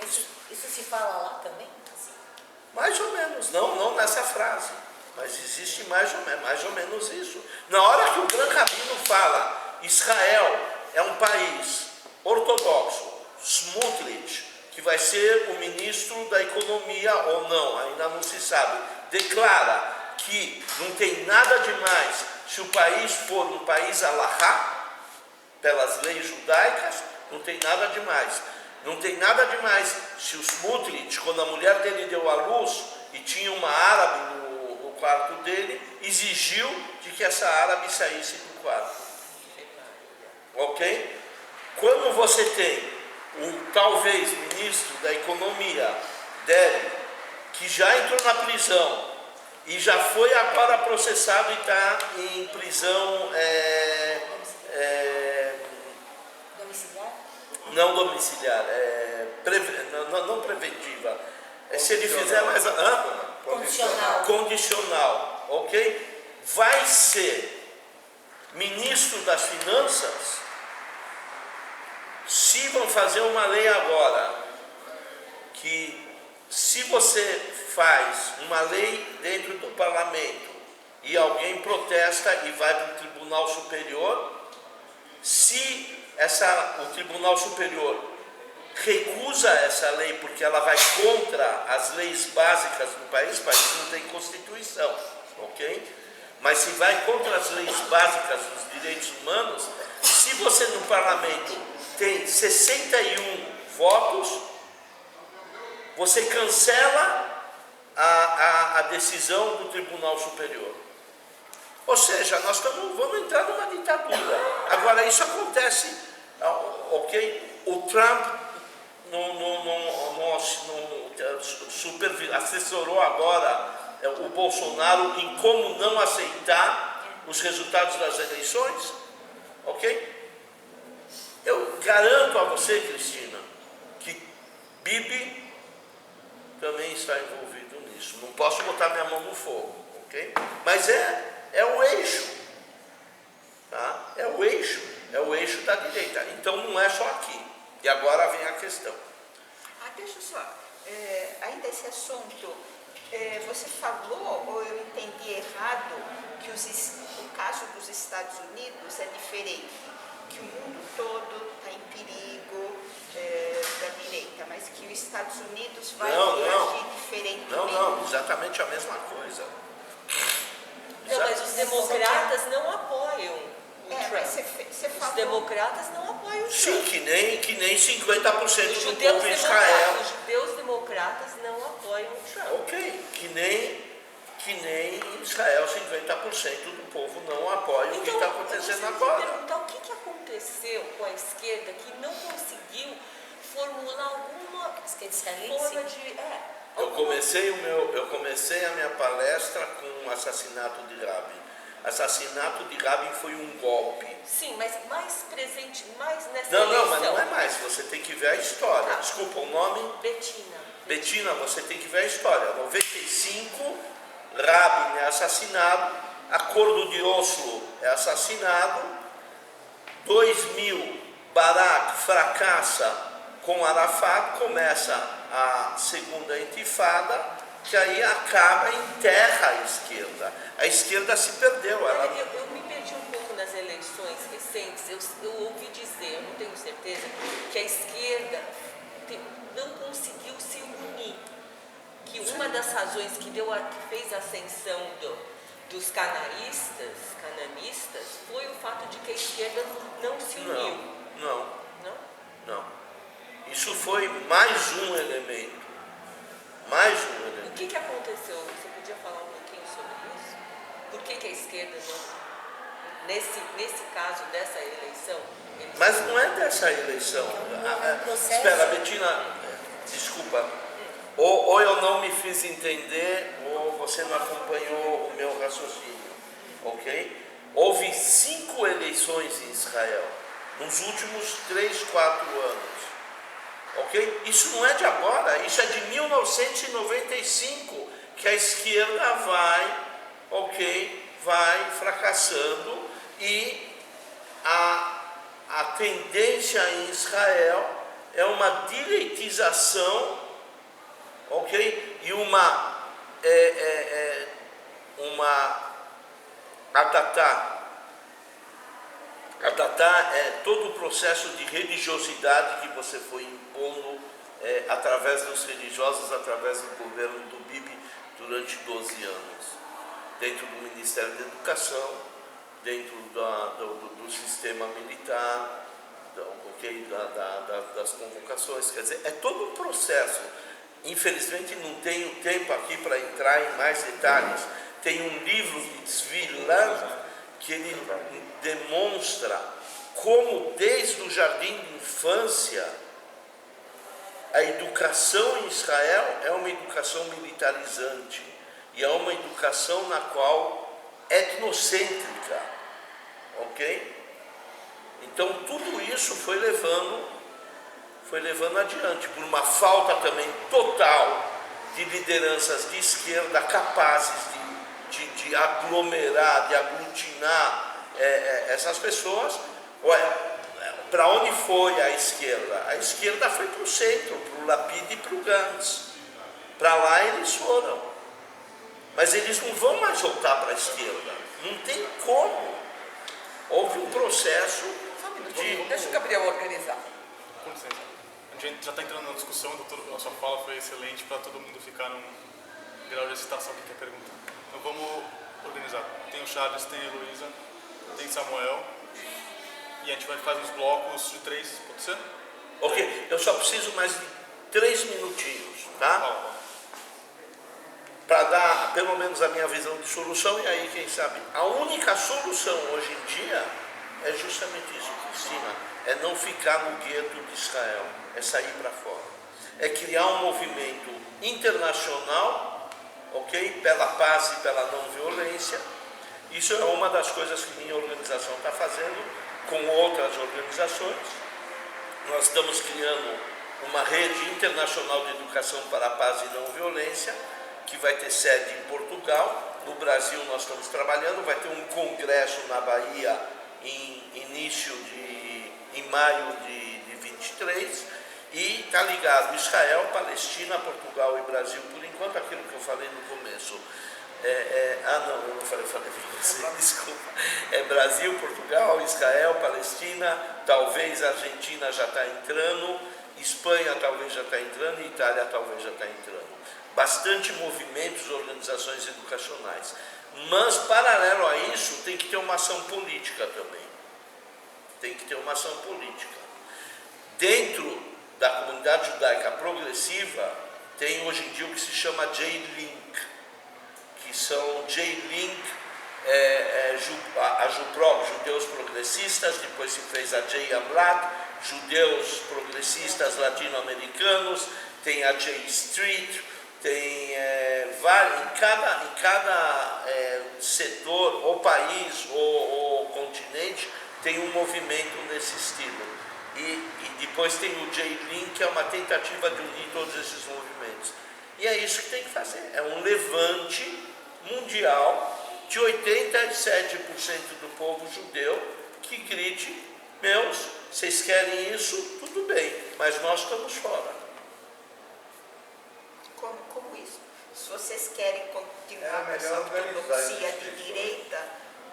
F: Isso se fala lá também? Assim?
B: Mais ou menos, não nessa frase, mas existe mais ou menos isso. Na hora que o Gran Rabino fala, Israel é um país ortodoxo, Smotrich, que vai ser o ministro da economia ou não, ainda não se sabe, declara que não tem nada demais se o país for um país alahá, pelas leis judaicas, não tem nada demais. Não tem nada demais se o Smotrich, quando a mulher dele deu à luz e tinha uma árabe no quarto dele, exigiu de que essa árabe saísse do quarto. Ok? Quando você tem talvez ministro da economia dele, que já entrou na prisão e já foi agora processado e está em prisão
F: Domiciliar?
B: não domiciliar, não preventiva. Se ele fizer mais... Condicional, ok? Vai ser ministro das Finanças. Se vão fazer uma lei agora, que se você faz uma lei dentro do parlamento e alguém protesta e vai para o Tribunal Superior, se o Tribunal Superior recusa essa lei porque ela vai contra as leis básicas do país, o país não tem Constituição, ok? Mas se vai contra as leis básicas dos direitos humanos, se você no parlamento tem 61 votos, você cancela a decisão do Tribunal Superior. Ou seja, nós vamos entrar numa ditadura. Agora, isso acontece, ok? O Trump assessorou agora o Bolsonaro em como não aceitar os resultados das eleições, ok? Eu garanto a você, Cristina, que Bibi também está envolvido nisso. Não posso botar minha mão no fogo, ok? Mas é o eixo, tá? É o eixo da direita. Então não é só aqui. E agora vem a questão.
C: Deixa eu só, ainda esse assunto, você falou, ou eu entendi errado, que o caso dos Estados Unidos é diferente, que o mundo todo está em perigo da direita direita, mas que os Estados Unidos vai
B: Não.
C: reagir diferentemente.
B: Não, exatamente a mesma coisa.
G: Não, mas os democratas não apoiam o
C: Mas
G: Trump.
C: você
G: Os
C: falou...
G: democratas não apoiam o
B: Sim,
G: Trump.
B: que nem 50%
G: Os
B: do
G: judeus
B: povo em Israel.
G: democratas, os judeus democratas não apoiam o Trump.
B: Ok, que nem em Israel 50% do povo não apoia o que está acontecendo
G: eu
B: agora.
G: perguntar o que aconteceu com a esquerda que não conseguiu formular alguma
F: Esquerda israelense?
G: forma de...
B: Eu comecei a minha palestra com o assassinato de Rabin. Assassinato de Rabin foi um golpe.
G: Sim, mas mais presente, mais nessa
B: Não,
G: eleição.
B: mas não é mais. Você tem que ver a história.
G: Tá.
B: Desculpa o nome.
G: Betina.
B: Você tem que ver a história. 95, Rabin é assassinado. Acordo de Oslo é assassinado. 2000, Barak fracassa com Arafat, começa a segunda intifada, que aí acaba, enterra a esquerda. A esquerda se perdeu.
G: Eu me perdi um pouco nas eleições recentes. Eu ouvi dizer, eu não tenho certeza, que a esquerda não conseguiu se unir. Que uma das razões que fez a ascensão dos cananistas foi o fato de que a esquerda não se uniu.
B: Não.
G: Não?
B: Isso foi mais um elemento.
G: O que aconteceu? Você podia falar um pouquinho sobre isso? Por que a esquerda não... Nesse caso dessa eleição...
B: Mas não é dessa eleição. Espera, Betina, desculpa. Ou eu não me fiz entender, ou você não acompanhou o meu raciocínio. Ok? Houve 5 eleições em Israel nos últimos 3, 4 anos. Ok? Isso não é de agora, isso é de 1995 que a esquerda vai fracassando e a tendência em Israel é uma direitização, ok? E uma Adatá é todo o processo de religiosidade que você foi impondo através dos religiosos, através do governo do Bibi durante 12 anos. Dentro do Ministério da Educação, dentro do sistema militar, das convocações. Quer dizer, é todo um processo. Infelizmente não tenho tempo aqui para entrar em mais detalhes. Tem um livro de Tzvi Land que ele demonstra como desde o jardim de infância a educação em Israel é uma educação militarizante e é uma educação na qual etnocêntrica, ok? Então tudo isso foi levando adiante por uma falta também total de lideranças de esquerda capazes de aglomerar, de aglutinar essas pessoas. Para onde foi a esquerda? A esquerda foi para o centro, para o Lapid e para o Gantz. Para lá eles foram. Mas eles não vão mais voltar para a esquerda. Não tem como. Houve um processo de...
A: Deixa o Gabriel organizar.
D: Com licença. A gente já está entrando na discussão, doutor, a sua fala foi excelente para todo mundo ficar num grau de excitação que quer perguntar. Então vamos organizar. Tem o Charles, tem a Heloísa, tem Samuel. E a gente vai fazer uns blocos de 3, pode ser?
B: Ok, eu só preciso mais de 3 minutinhos, tá? Para dar pelo menos a minha visão de solução, e aí quem sabe. A única solução hoje em dia é justamente isso, Cristina, é não ficar no gueto de Israel, é sair para fora. É criar um movimento internacional, ok? Pela paz e pela não violência. Isso é uma das coisas que minha organização está fazendo com outras organizações. Nós estamos criando uma rede internacional de educação para a paz e não violência, que vai ter sede em Portugal. No Brasil nós estamos trabalhando, vai ter um congresso na Bahia em maio de 23, e está ligado Israel, Palestina, Portugal e Brasil, por enquanto aquilo que eu falei no começo. Não, eu não falei para você, desculpa. É Brasil, Portugal, Israel, Palestina, talvez a Argentina já está entrando, Espanha talvez já está entrando e Itália talvez já está entrando. Bastante movimentos, organizações educacionais. Mas, paralelo a isso, tem que ter uma ação política também. Tem que ter uma ação política. Dentro da comunidade judaica progressiva, tem hoje em dia o que se chama J-Link, que são J-Link, a JUPROG, Judeus Progressistas, depois se fez a J-Amlat, Judeus Progressistas Latino-Americanos, tem a J-Street, tem em cada setor, ou país, ou continente, tem um movimento nesse estilo. E depois tem o J-Link, que é uma tentativa de unir todos esses movimentos. E é isso que tem que fazer. É um levante mundial de 87% do povo judeu que grite: meus, vocês querem isso? Tudo bem, mas nós estamos fora.
C: Como isso? Se vocês querem continuar com essa
E: melhor organizar
C: ortodoxia
E: isso.
C: de direita,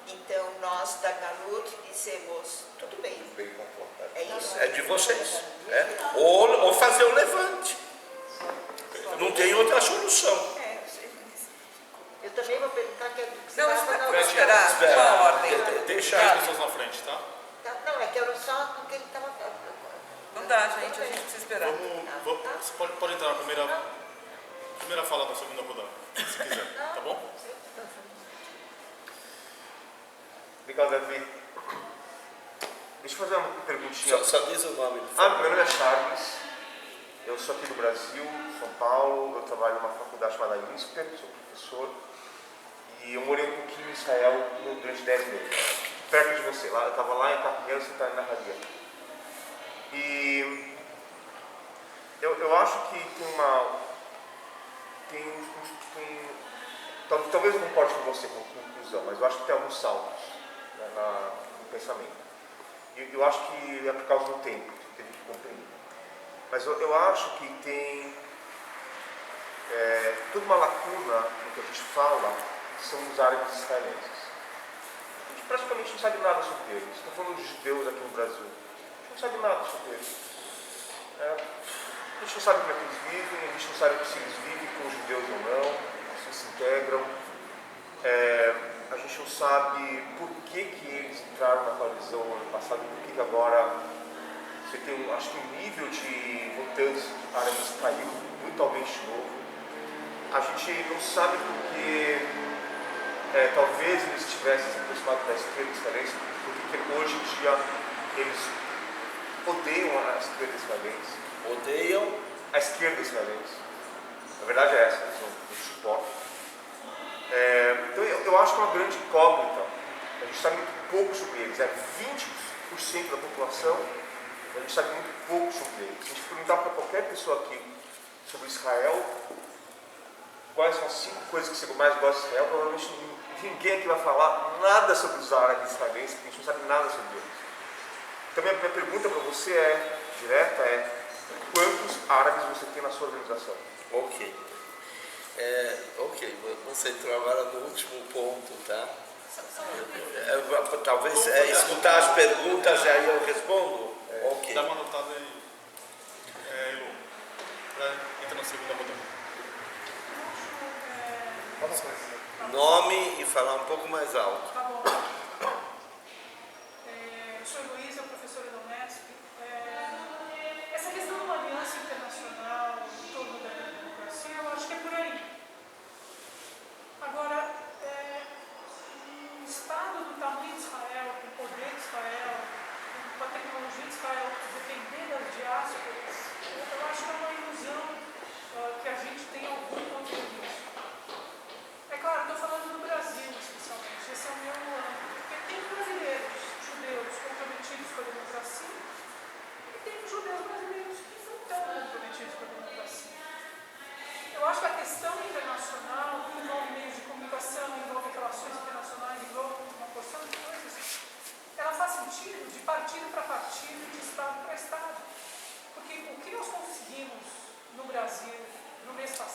C: então nós da Galut dizemos, tudo bem,
E: Bem comportado.
C: é isso.
B: É de vocês. Ou fazer o levante. Não tem outra solução.
F: Eu também vou perguntar que você
A: Não,
F: vai
A: vamos
F: falar
A: esperar
B: Espera.
A: uma ordem.
B: Deixa
D: As pessoas na frente, tá?
F: Não, é que eu só porque ele estava.
A: Não dá, gente, a gente precisa esperar.
D: Você pode entrar na primeira fala da segunda rodada, se quiser, tá bom?
H: Obrigado, Davi. Deixa eu fazer uma perguntinha.
B: Só diz o nome.
H: Meu nome é Charles. Eu sou aqui do Brasil, São Paulo. Eu trabalho numa faculdade chamada INSPER, sou professor. E eu morei um pouquinho em Israel durante 10 meses. Perto de você. Eu estava lá em Carneiro, você está na Radia. E eu acho que talvez eu concorde com você com a conclusão, mas eu acho que tem alguns saltos, né, no pensamento. E eu acho que é por causa do tempo que teve que compreender. Mas eu acho que tem toda uma lacuna no que a gente fala, que são os árabes israelenses. A gente praticamente não sabe nada sobre eles. Estou falando de judeus aqui no Brasil. A gente não sabe nada sobre eles. A gente não sabe como é que eles vivem, a gente não sabe se eles vivem com os judeus ou não, se eles se integram. A gente não sabe por que eles entraram na coalizão no ano passado e por que agora você tem, acho que um nível de votantes árabes caiu brutalmente de novo. A gente não sabe porque talvez eles tivessem se aproximado da esquerda israelense, porque hoje em dia eles odeiam a esquerda israelense.
B: Odeiam
H: A esquerda israelense. Na verdade é essa, eles não suportam. Então eu acho que é uma grande incógnita. A gente sabe muito pouco sobre eles. 20% da população, a gente sabe muito pouco sobre eles. Se a gente perguntar para qualquer pessoa aqui sobre Israel, quais são as 5 coisas que você mais gosta de Israel, provavelmente ninguém aqui vai falar nada sobre os árabes israelenses, porque a gente não sabe nada sobre eles. Então minha pergunta para você direta quantos árabes você tem na sua organização?
B: Ok. Você entrou agora no último ponto, tá? Talvez escutar as perguntas e aí eu respondo? Ok.
D: Dá uma notada aí, Elo, pra entrar na segunda rodada.
B: Nome e falar um pouco mais alto.
I: Tá bom. Eu sou Heloísa, professora da Unesp. Essa questão de uma aliança internacional em torno da democracia, eu acho que é por aí. Agora, um Estado do tamanho de Israel, com o poder de Israel, com a tecnologia de Israel, depender das diásporas, eu acho que é uma ilusão que a gente tem algum controle disso. É claro, estou falando do Brasil, especialmente. Esse é o meu âmbito. Porque tem brasileiros, judeus, comprometidos com a democracia, e tem judeus brasileiros que não estão comprometidos com a democracia. Eu acho que a questão internacional envolve meios de comunicação, envolve relações internacionais, envolve uma porção de coisas. Ela faz sentido de partido para partido, de Estado para Estado. Porque o que nós conseguimos no Brasil no mês passado,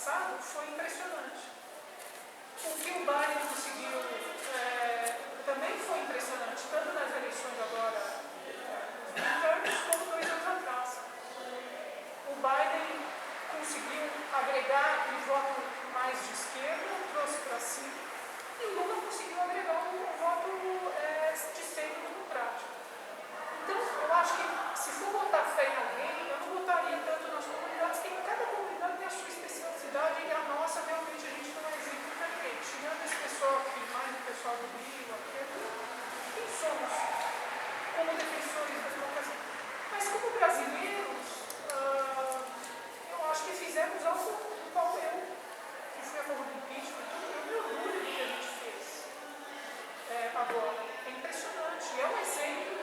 I: agora. É impressionante. E é um exemplo,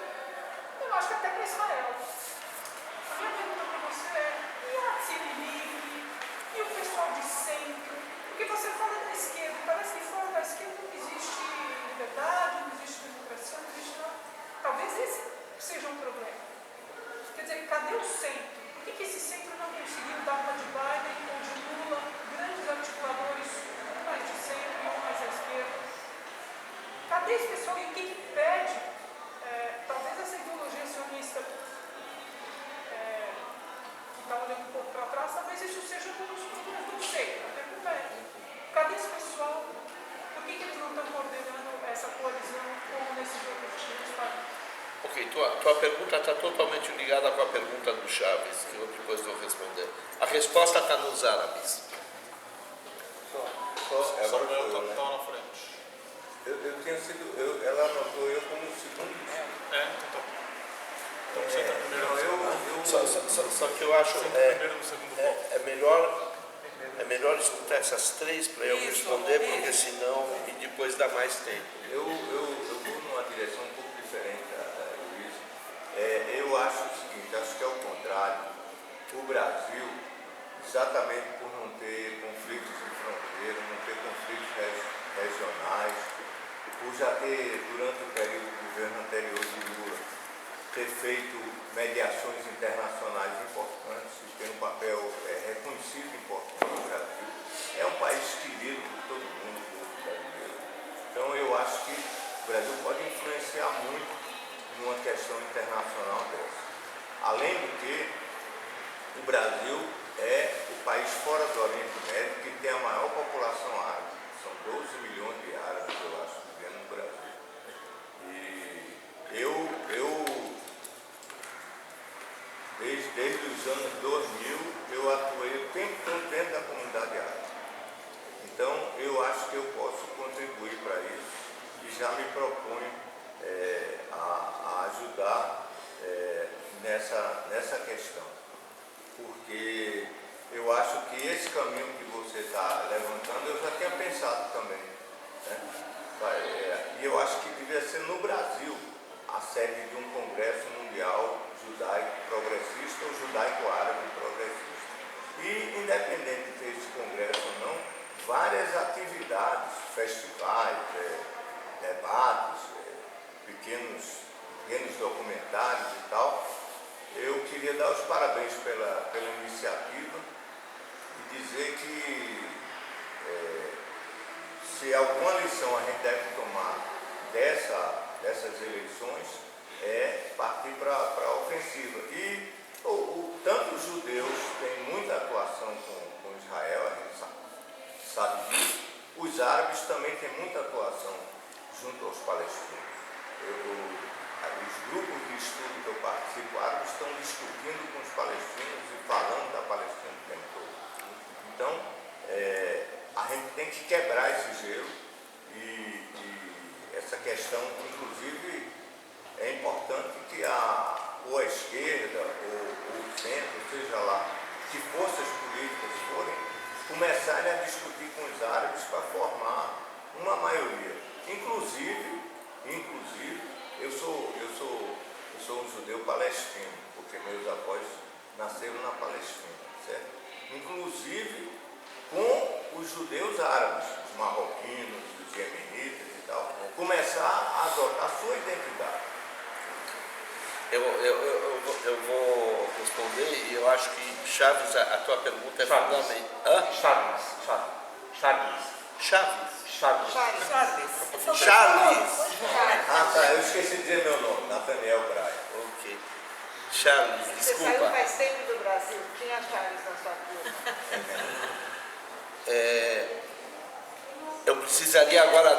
I: eu acho que até para Israel. A minha pergunta para você é, e a Tzilili, e o pessoal de centro? Porque você fala da esquerda, parece que fora da esquerda não existe liberdade, não existe democracia, não existe nada. Talvez esse seja um problema. Quer dizer, cadê o centro? Por que esse centro não conseguiu dar uma de Biden ou de Lula, grandes articuladores, um mais de centro e um mais à esquerda? Cadê esse pessoal? E o que impede, talvez essa ideologia sionista que está olhando um pouco para trás, talvez isso seja um dos problemas, não sei. A pergunta é, cadê esse pessoal? Por que eles não estão coordenando essa coalizão como nesses outros países?
B: Ok, tua pergunta está totalmente ligada com a pergunta do Chaves, que eu depois vou responder. A resposta está nos árabes.
E: Agora
D: Samuel
E: foi eu, né?
D: estava na frente.
E: Eu tinha sido, ela anotou eu como segundo.
D: Então tá. Então você está primeiro no segundo.
B: Só que eu acho
D: Primeiro no segundo bloco.
B: é melhor escutar essas três para eu
A: Isso,
B: responder,
A: isso.
B: porque senão e depois dá mais tempo.
E: Eu vou numa direção um pouco diferente, Luiz. Eu acho o seguinte, acho que é o contrário. O Brasil, exatamente por não ter conflitos de fronteira, não ter conflitos regionais, por já ter, durante o período do governo anterior de Lula, ter feito mediações internacionais importantes e ter um papel reconhecido importante no Brasil. É um país querido por todo mundo, por todo brasileiro. Então eu acho que o Brasil pode influenciar muito numa questão internacional dessa. Além do que, o Brasil é o país fora do Oriente Médio que tem a maior população árabe. São 12 milhões de árabes, eu acho, vivendo no Brasil. E desde os anos 2000, eu atuei o tempo todo dentro da comunidade árabe. Então, eu acho que eu posso contribuir para isso e já me proponho a ajudar nessa questão. Porque eu acho que esse caminho que você está levantando, eu já tinha pensado também. Né? E eu acho que devia ser no Brasil a sede de um congresso mundial judaico progressista ou judaico-árabe progressista. E, independente de ter esse congresso ou não, várias atividades, festivais, debates, pequenos documentários e tal. Eu queria dar os parabéns pela iniciativa e dizer que se alguma lição a gente deve tomar dessas eleições é partir para a ofensiva. E tanto os judeus têm muita atuação com Israel, a gente sabe disso, os árabes também têm muita atuação junto aos palestinos. Os grupos de estudo que eu participo árabes estão discutindo com os palestinos e falando da Palestina o tempo todo. Então, a gente tem que quebrar esse gelo e essa questão, inclusive, é importante que ou a esquerda ou o centro, seja lá, que forças políticas forem, começarem a discutir com os árabes para formar uma maioria. Inclusive, eu sou um judeu palestino, porque meus avós nasceram na Palestina, certo? Inclusive com os judeus árabes, os marroquinos, os iemenitas e tal, começar a adotar a sua identidade.
B: Eu vou responder e eu acho que, Chaves, a tua pergunta é fundamental. Charles.
E: Ah, tá, eu esqueci de dizer meu nome, Nathaniel Braga.
B: Ok. Charles,
C: Você saiu
B: desculpa.
C: faz tempo do Brasil, tinha Charles na sua turma.
B: Eu precisaria agora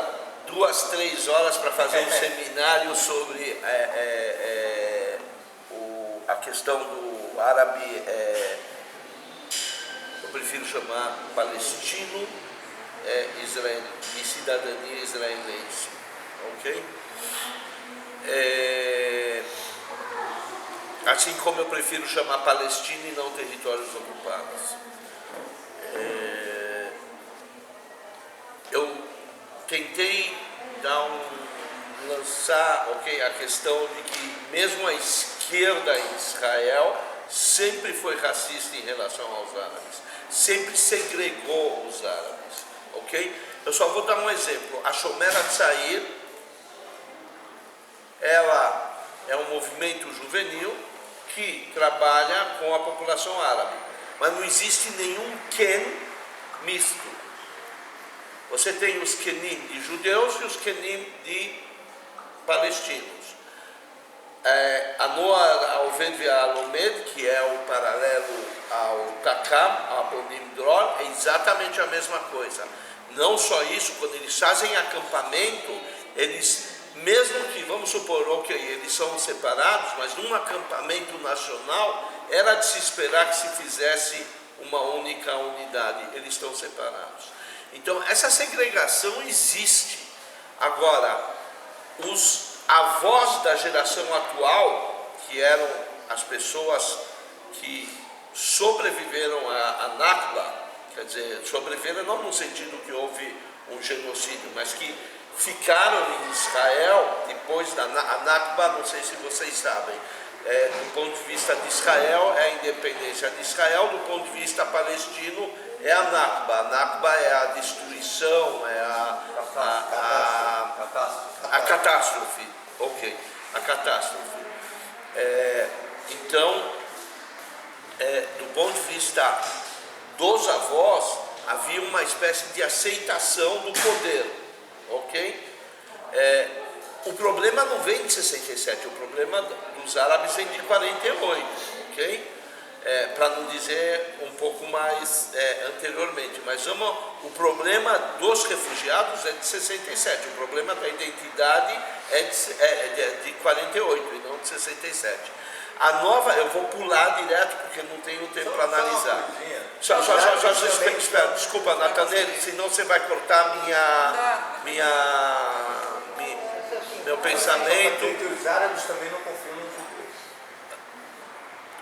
B: 2, 3 horas para fazer um seminário sobre a questão do árabe, eu prefiro chamar palestino, de cidadania israelense, ok? Assim como eu prefiro chamar Palestina e não territórios ocupados. Eu tentei dar lançar, ok, a questão de que mesmo a esquerda em Israel sempre foi racista em relação aos árabes, sempre segregou os árabes, ok? Eu só vou dar um exemplo. A Shomer HaTzair, ela é um movimento juvenil que trabalha com a população árabe, mas não existe nenhum Ken misto. Você tem os Kenim de judeus e os Kenim de palestinos. A Noa Alved Alomed, que é o paralelo ao Takam, ao Abonim Dror, é exatamente a mesma coisa. Não só isso, quando eles fazem acampamento, eles, mesmo que, vamos supor, ok, eles são separados, mas num acampamento nacional, era de se esperar que se fizesse uma única unidade. Eles estão separados. Então, essa segregação existe. Agora, os avós da geração atual, que eram as pessoas que sobreviveram à Nakba, quer dizer, sobreviveram não no sentido que houve um genocídio, mas que ficaram em Israel depois da Nakba, não sei se vocês sabem, do ponto de vista de Israel é a independência de Israel, do ponto de vista palestino é a Nakba. A Nakba é a destruição, é a catástrofe. Ok, a catástrofe. Então, do ponto de vista dos avós, havia uma espécie de aceitação do poder, ok? O problema não vem de 67, o problema dos árabes vem de 48, ok? Para não dizer um pouco mais anteriormente, mas o problema dos refugiados é de 67, o problema da identidade é de 48 e não de 67. A nova, eu vou pular direto porque não tenho tempo para analisar. Espera, desculpa, Natanelli, senão você vai cortar meu pensamento.
E: Os árabes também não confiam nos judeus.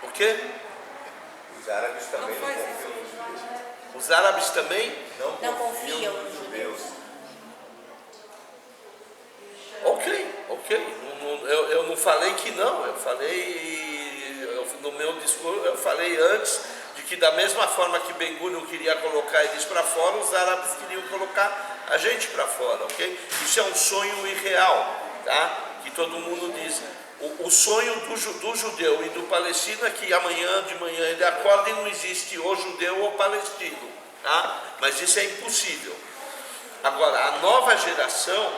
B: O quê?
E: Os árabes também não confiam nos judeus.
B: Os árabes também?
F: Não confiam nos judeus.
B: Ok. Eu não falei que não, no meu discurso, eu falei antes de que da mesma forma que Ben-Gurion queria colocar eles para fora, os árabes queriam colocar a gente para fora, ok? Isso é um sonho irreal, tá? Que todo mundo diz. O sonho do judeu e do palestino é que amanhã de manhã ele acorda e não existe ou judeu ou palestino, tá? Mas isso é impossível. Agora, a nova geração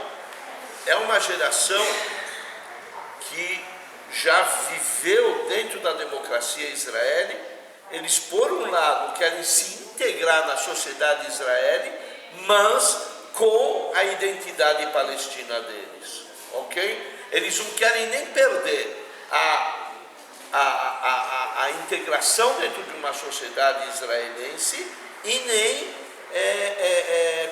B: é uma geração que já viveu dentro da democracia israelense. Eles, por um lado, querem se integrar na sociedade israelense, mas com a identidade palestina deles, ok? Eles não querem nem perder a integração dentro de uma sociedade israelense e nem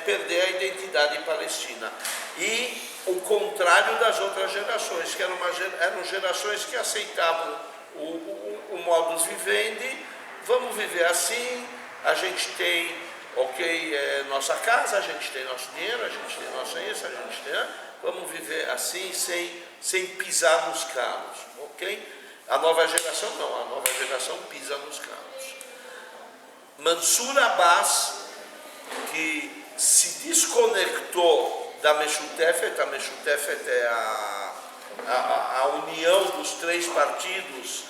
B: perder a identidade palestina. E o contrário das outras gerações, que eram gerações que aceitavam o modus vivendi. Vamos viver assim, a gente tem, nossa casa, a gente tem nosso dinheiro, a gente tem nossa isso, a gente tem... Vamos viver assim, sem pisar nos calos, ok? A nova geração não, a nova geração pisa nos calos. Mansur Abbas, que se desconectou da Meshutefet, a Meshutefet é a união dos três partidos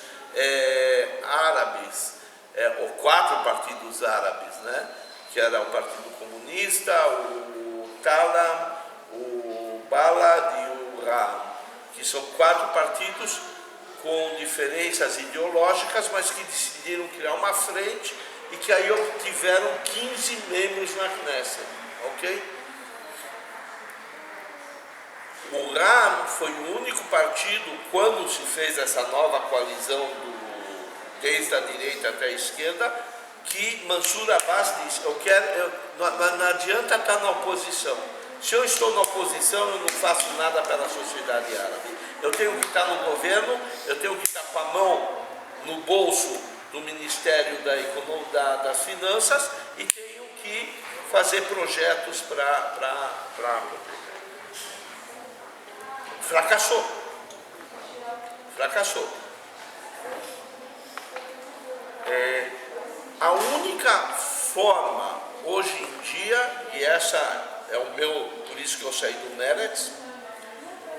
B: árabes, ou quatro partidos árabes, né? Que era o Partido Comunista, o Talam, o Balad e o Ram, que são quatro partidos com diferenças ideológicas, mas que decidiram criar uma frente e que aí obtiveram 15 membros na Knesset, ok? O Ram foi o único partido, quando se fez essa nova coalizão desde a direita até a esquerda, que Mansur Abbas disse, não adianta estar na oposição. Se eu estou na oposição, eu não faço nada pela sociedade árabe. Eu tenho que estar no governo, eu tenho que estar com a mão no bolso do Ministério das Finanças e tenho que fazer projetos para fracassou. Fracassou. A única forma hoje em dia, e essa é o meu, por isso que eu saí do Meretz,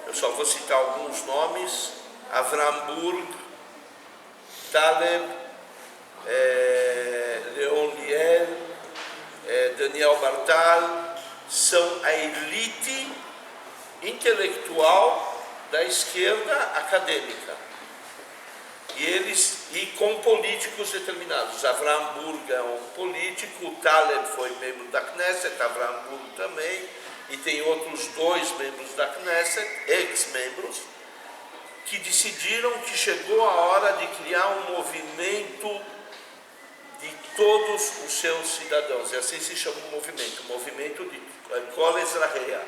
B: eu só vou citar alguns nomes: Avram Burg, Taleb, Leon Liel, Daniel Bartal, são a elite intelectual da esquerda acadêmica. E com políticos determinados. Avram Burg é um político, Taleb foi membro da Knesset, Avram Burg também, e tem outros 2 membros da Knesset, ex-membros, que decidiram que chegou a hora de criar um movimento de todos os seus cidadãos, e assim se chama o movimento de Kol Ezrahea,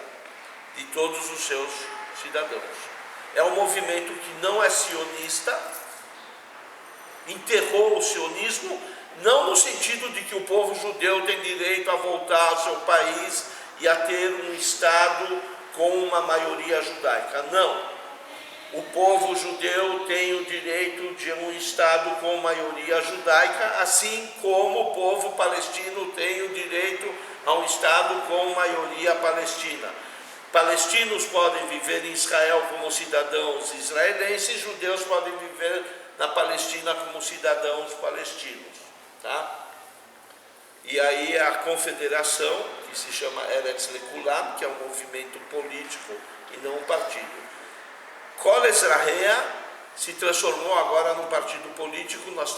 B: de todos os seus cidadãos. É um movimento que não é sionista, enterrou o sionismo, não no sentido de que o povo judeu tem direito a voltar ao seu país e a ter um Estado com uma maioria judaica. Não. O povo judeu tem o direito de um Estado com maioria judaica, assim como o povo palestino tem o direito a um Estado com maioria palestina. Palestinos podem viver em Israel como cidadãos israelenses, judeus podem viver na Palestina como cidadãos palestinos, tá? E aí a confederação, que se chama Eretz Lekulam, que é um movimento político e não um partido. Kol Ezrahea se transformou agora num partido político. Nós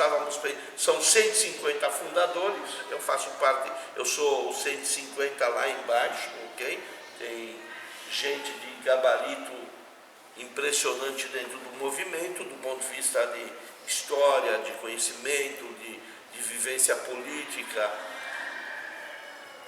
B: são 150 fundadores, eu faço parte, eu sou o 150 lá embaixo, ok? Tem gente de gabarito impressionante dentro do movimento, do ponto de vista de história, de conhecimento, de vivência política.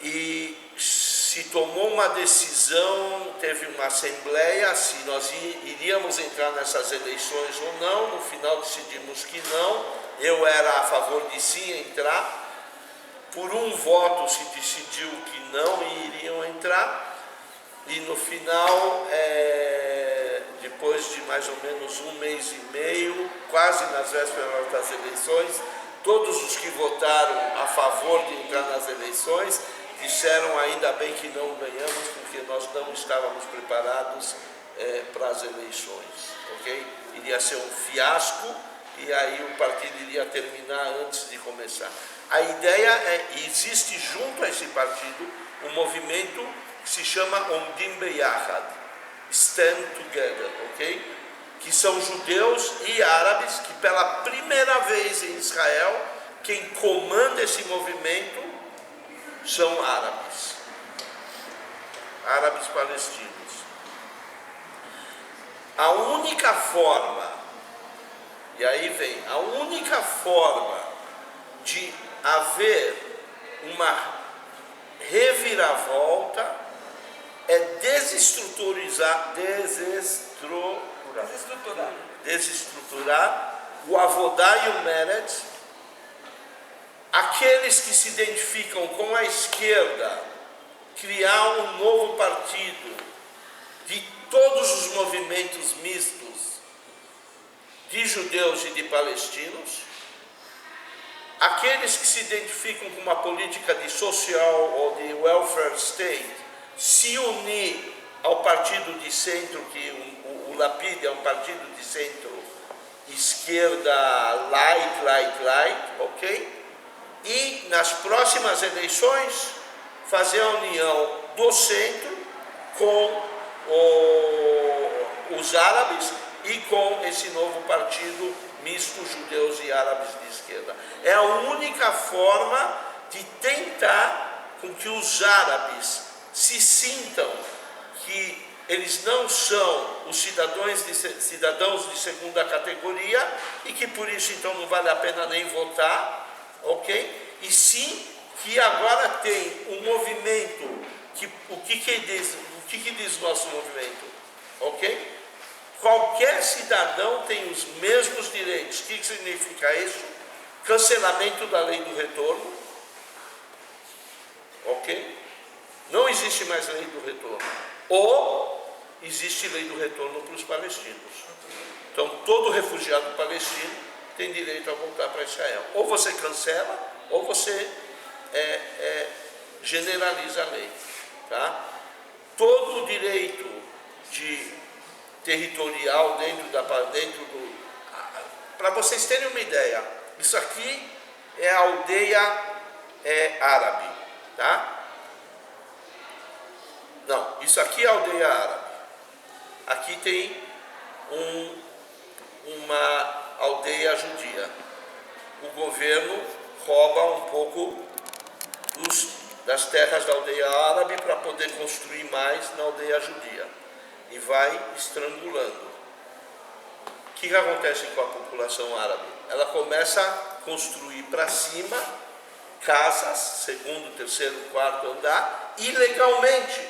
B: E se tomou uma decisão, teve uma assembleia, se nós iríamos entrar nessas eleições ou não. No final decidimos que não. Eu era a favor de sim entrar. Por um voto se decidiu que não iriam entrar. E no final, depois de mais ou menos 1 mês e meio, quase nas vésperas das eleições, todos os que votaram a favor de entrar nas eleições disseram: ainda bem que não ganhamos, porque nós não estávamos preparados para as eleições, ok? Iria ser um fiasco e aí o partido iria terminar antes de começar. A ideia existe junto a esse partido um movimento que se chama Omdim Beyachad, Stand Together, ok? Que são judeus e árabes, que pela primeira vez em Israel, quem comanda esse movimento são árabes palestinos. A única forma, e aí vem, a única forma de haver uma reviravolta é desestruturar o Avodá e o Meretz. Aqueles que se identificam com a esquerda, criar um novo partido de todos os movimentos mistos de judeus e de palestinos. Aqueles que se identificam com uma política de social ou de welfare state, se unir ao partido de centro, que o Lapid é um partido de centro esquerda light, ok? E nas próximas eleições fazer a união do centro com os árabes e com esse novo partido misto, judeus e árabes de esquerda. É a única forma de tentar com que os árabes se sintam que eles não são os cidadãos de segunda categoria e que por isso então não vale a pena nem votar, ok? E sim que agora tem um movimento que o que diz nosso movimento, ok? Qualquer cidadão tem os mesmos direitos. O que significa isso? Cancelamento da lei do retorno, ok? Não existe mais lei do retorno. Ou existe lei do retorno para os palestinos. Então, todo refugiado palestino tem direito a voltar para Israel. Ou você cancela, ou você generaliza a lei. Tá? Todo o direito territorial dentro do... Para vocês terem uma ideia, isso aqui é a aldeia árabe. Tá? Não, isso aqui é a aldeia árabe. Aqui tem uma aldeia judia. O governo rouba um pouco das terras da aldeia árabe para poder construir mais na aldeia judia. E vai estrangulando. O que acontece com a população árabe? Ela começa a construir para cima casas, segundo, terceiro, quarto andar, ilegalmente.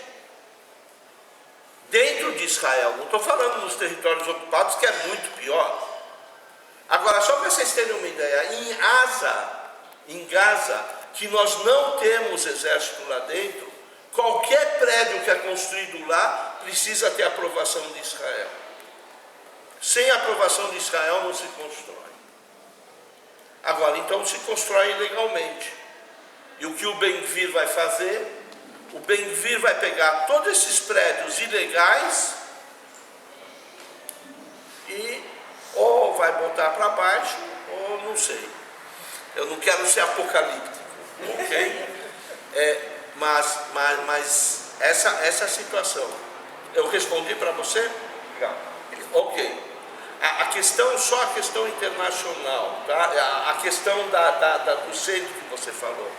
B: Dentro de Israel, não estou falando nos territórios ocupados, que é muito pior. Agora, só para vocês terem uma ideia, em Gaza, que nós não temos exército lá dentro, qualquer prédio que é construído lá precisa ter aprovação de Israel. Sem aprovação de Israel não se constrói. Agora, então se constrói ilegalmente. E o que o Ben-Gvir vai fazer? O Ben-Gvir vai pegar todos esses prédios ilegais e ou vai botar para baixo, ou não sei. Eu não quero ser apocalíptico, ok? Mas essa é a situação. Eu respondi para você?
H: Não.
B: Ok. A questão, só a questão internacional, tá? A questão do centro que você falou.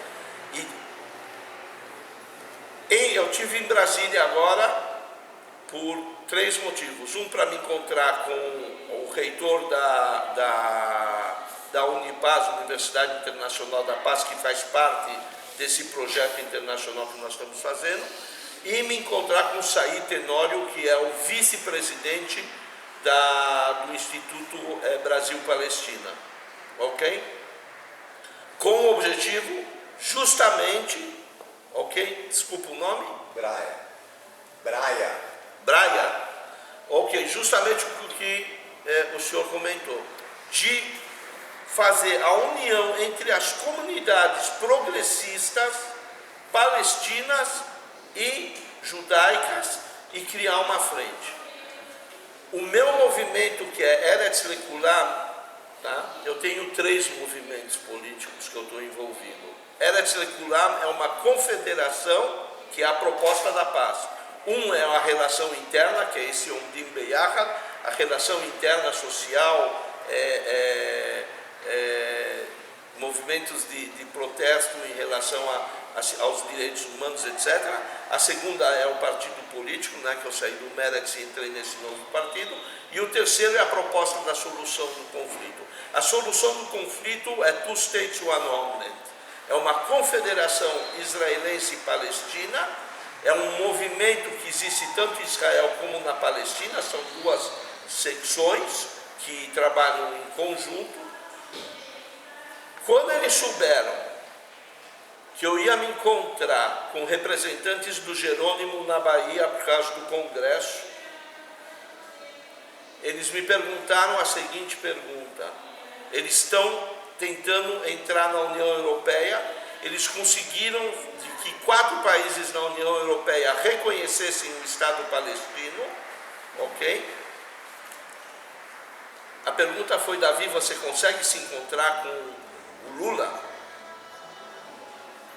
B: Eu estive em Brasília agora por 3 motivos. Um, para me encontrar com o reitor da Unipaz, Universidade Internacional da Paz, que faz parte desse projeto internacional que nós estamos fazendo, e me encontrar com o Said Tenório, que é o vice-presidente do Instituto Brasil-Palestina. Ok? Com o objetivo, justamente... Ok? Desculpa o nome? Braia. Ok, justamente o que o senhor comentou. De fazer a união entre as comunidades progressistas, palestinas e judaicas e criar uma frente. O meu movimento, que é Eretz Lekulam, tá? Eu tenho 3 movimentos políticos que eu estou envolvido. Eretz Lekulam é uma confederação que é a proposta da paz. Um é a relação interna, que é esse Omdim Beyachad, a relação interna social, movimentos de protesto em relação aos direitos humanos, etc. A segunda é o partido político, né, que eu saí do Meretz e entrei nesse novo partido. E o terceiro é a proposta da solução do conflito. A solução do conflito é Two States, One Homeland. É uma confederação israelense e palestina, é um movimento que existe tanto em Israel como na Palestina, são 2 secções que trabalham em conjunto. Quando eles souberam que eu ia me encontrar com representantes do Jerônimo na Bahia por causa do Congresso, eles me perguntaram a seguinte pergunta: eles estão tentando entrar na União Europeia, eles conseguiram que 4 países na União Europeia reconhecessem o Estado palestino, ok? A pergunta foi: Davi, você consegue se encontrar com o Lula?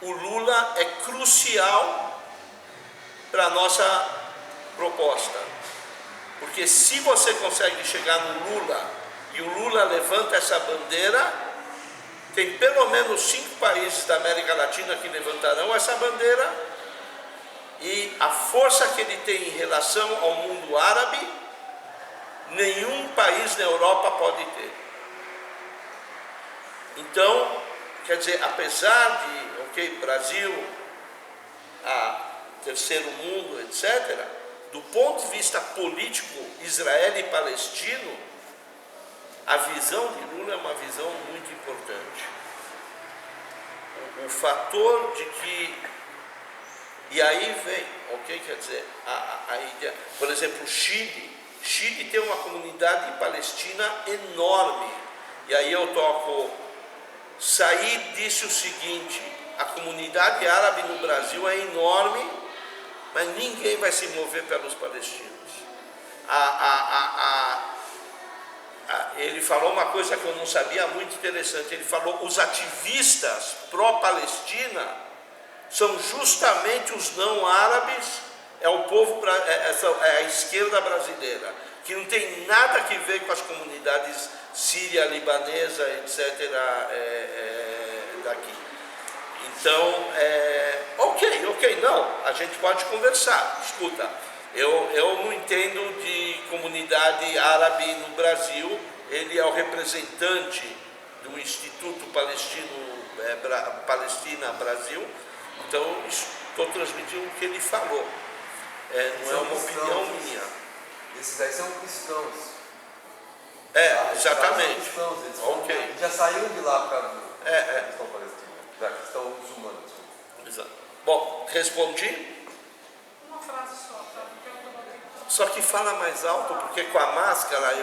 B: O Lula é crucial para a nossa proposta, porque se você consegue chegar no Lula e o Lula levanta essa bandeira, tem pelo menos 5 países da América Latina que levantarão essa bandeira, e a força que ele tem em relação ao mundo árabe, nenhum país na Europa pode ter. Então, quer dizer, apesar de, Brasil, terceiro mundo, etc., do ponto de vista político, Israel e palestino, a visão de Lula é uma visão muito importante. O fator de que E aí vem, ok? Quer dizer, a ideia, por exemplo, o Chile tem uma comunidade palestina enorme. E aí eu toco, Said disse o seguinte: a comunidade árabe no Brasil é enorme, mas ninguém vai se mover pelos palestinos. Ele falou uma coisa que eu não sabia, muito interessante. Ele falou: os ativistas pró-Palestina são justamente os não árabes, é o povo, é a esquerda brasileira, que não tem nada a ver com as comunidades síria, libanesa, etc. Daqui. Então, ok, não, a gente pode conversar. Escuta, eu não entendo de comunidade árabe no Brasil. Ele é o representante do Instituto Palestina Brasil, então estou transmitindo o que ele falou. Não é uma opinião minha.
J: Esses aí são cristãos.
B: Exatamente.
J: Cristãos, eles
B: Ok.
J: já saíram de lá por causa da questão palestina, da questão muçulmana.
B: Exato. Bom, respondi?
I: Uma frase só, tá? Porque eu tô batendo.
B: Só que fala mais alto, porque com a máscara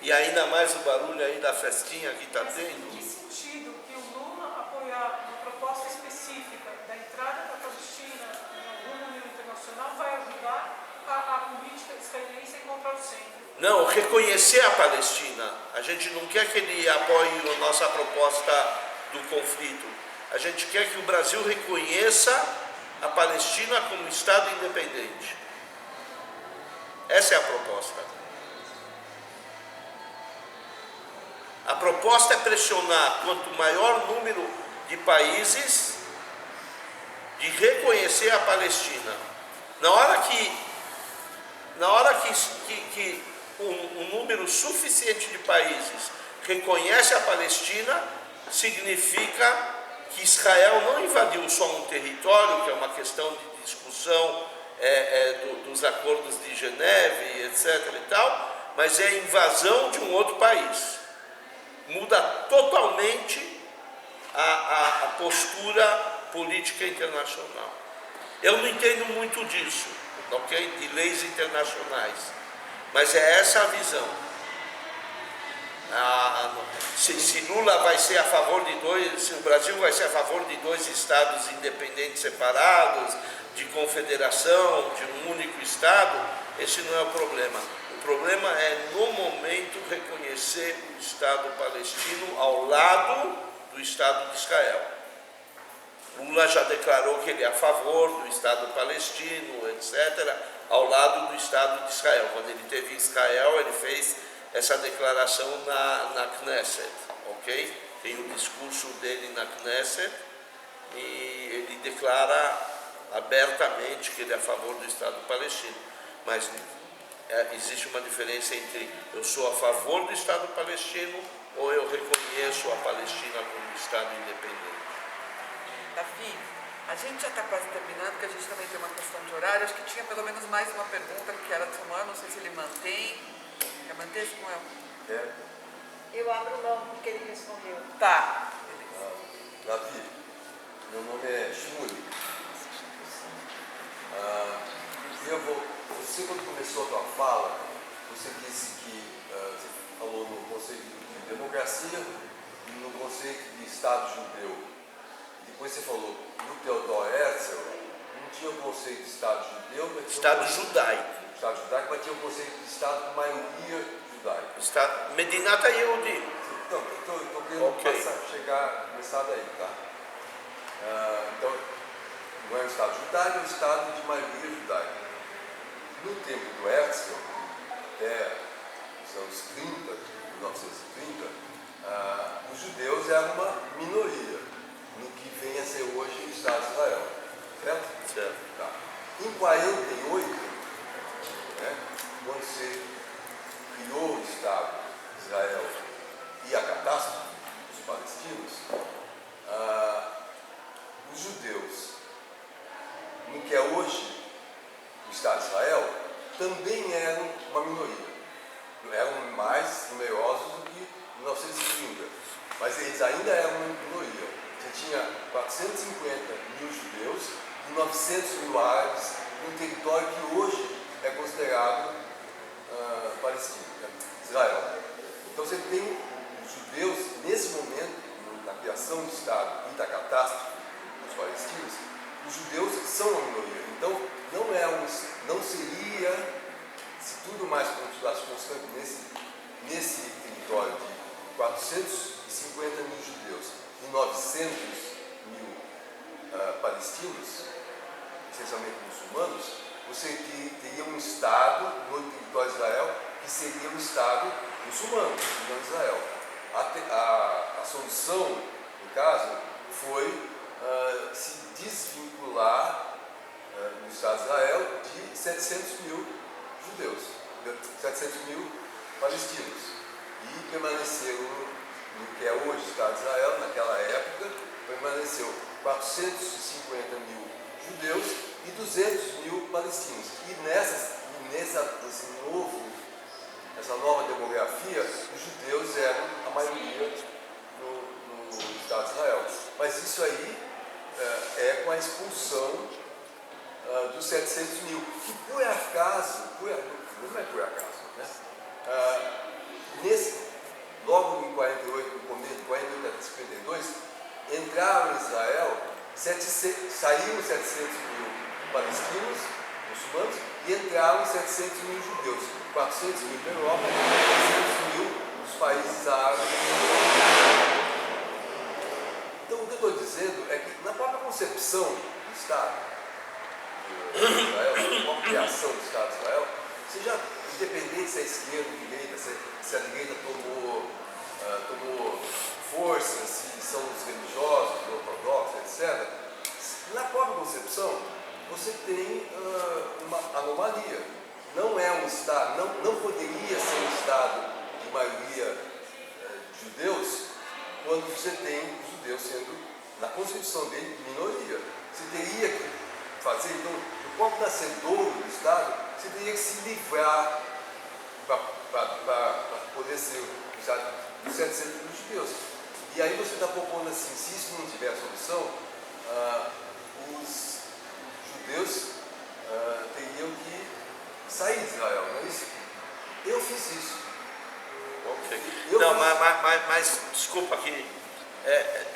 B: e ainda mais o barulho aí da festinha que está tendo.
I: Que sentido que o Lula apoiar uma proposta específica da entrada da Palestina em alguma união internacional vai ajudar a política israelense a encontrar o centro?
B: Não, reconhecer a Palestina. A gente não quer que ele apoie a nossa proposta do conflito. A gente quer que o Brasil reconheça a Palestina como Estado independente. Essa é a proposta. A proposta é pressionar quanto maior número de países de reconhecer a Palestina. Na hora que um número suficiente de países reconhece a Palestina, significa que Israel não invadiu só um território, que é uma questão de discussão dos acordos de Geneve, etc. e tal, mas é a invasão de um outro país. Muda totalmente a postura política internacional. Eu não entendo muito disso, ok? De leis internacionais, mas é essa a visão. Se Lula vai ser a favor de se o Brasil vai ser a favor de dois estados independentes separados, de confederação, de um único estado, esse não é o problema. O problema é, no momento, reconhecer o Estado palestino ao lado do Estado de Israel. Lula já declarou que ele é a favor do Estado palestino, etc., ao lado do Estado de Israel. Quando ele esteve em Israel, ele fez essa declaração na Knesset, ok? Tem o discurso dele na Knesset e ele declara abertamente que ele é a favor do Estado palestino. Mas existe uma diferença entre eu sou a favor do Estado palestino ou eu reconheço a Palestina como Estado independente.
A: Davi, a gente já está quase terminando, porque a gente também tem uma questão de horário. Acho que tinha pelo menos mais uma pergunta que era de Samuel, não sei se ele mantém. Quer manter, Samuel?
C: Eu abro mão porque ele respondeu.
A: Tá.
J: Davi, meu nome é Shmuley. Você, quando começou a tua fala, você disse que você falou no conceito de democracia e no conceito de Estado judeu. Depois você falou no Theodor Herzl, não tinha o conceito de Estado judeu, mas tinha
B: Estado judaico.
J: Estado judaico, mas tinha o conceito de Estado de maioria judaica.
B: Medinata Yehudi.
J: Então, estou querendo começar daí, tá? Então, não é um Estado judaico, é um Estado de maioria judaica. No tempo do Herzl, até os anos 30, 1930, os judeus eram uma minoria no que vem a ser hoje o Estado de Israel. Certo?
B: Certo.
J: Tá. Em 48, né, quando se criou o Estado de Israel e a catástrofe dos palestinos, os judeus, no que é hoje o Estado de Israel, também eram uma minoria. Eram mais numerosos do que em 1930, mas eles ainda eram uma minoria. Você tinha 450 mil judeus de 900 mil árabes num território que hoje é considerado palestino, né? Israel. Então você tem os judeus, nesse momento, na criação do Estado e da catástrofe dos palestinos, os judeus são a minoria. Então não seria, se tudo mais continuasse constante nesse território de 450 mil judeus e 900 mil palestinos, essencialmente muçulmanos, você teria um Estado no território de Israel que seria um Estado muçulmano, não Israel. A solução, no caso, foi se desvincular no Estado de Israel de 700 mil judeus, 700 mil palestinos, e permaneceram no que é hoje o Estado de Israel. Naquela época permaneceu 450 mil judeus e 200 mil palestinos. E nessa nova demografia, os judeus eram a maioria no Estado de Israel. Mas isso aí é com a expulsão dos 700 mil, que por acaso, não é por acaso, né? Logo em 48, no começo de 48 até 52, entraram em Israel, saíram 700 mil palestinos, muçulmanos, e entraram 700 mil judeus, 400 mil da Europa e 400 mil dos países árabes. Então, o que eu estou dizendo é que, na própria concepção do Estado de Israel, na própria criação do Estado de Israel, seja independente se é esquerda ou direita, se a direita tomou força, se são os religiosos, os ortodoxos, etc., na própria concepção, você tem uma anomalia. Não é um Estado, não poderia ser um Estado de maioria de judeus, quando você tem os judeus sendo, na constituição dele, minoria. Você teria que fazer, então, no próprio nascedouro do Estado, você teria que se livrar para poder ser o Estado dos 700 mil judeus. E aí você está propondo assim, se isso não tiver solução, os judeus teriam que sair de Israel, não é isso? Eu fiz isso.
B: Ok.
J: Eu
B: Não,
J: fiz...
B: mas desculpa aqui.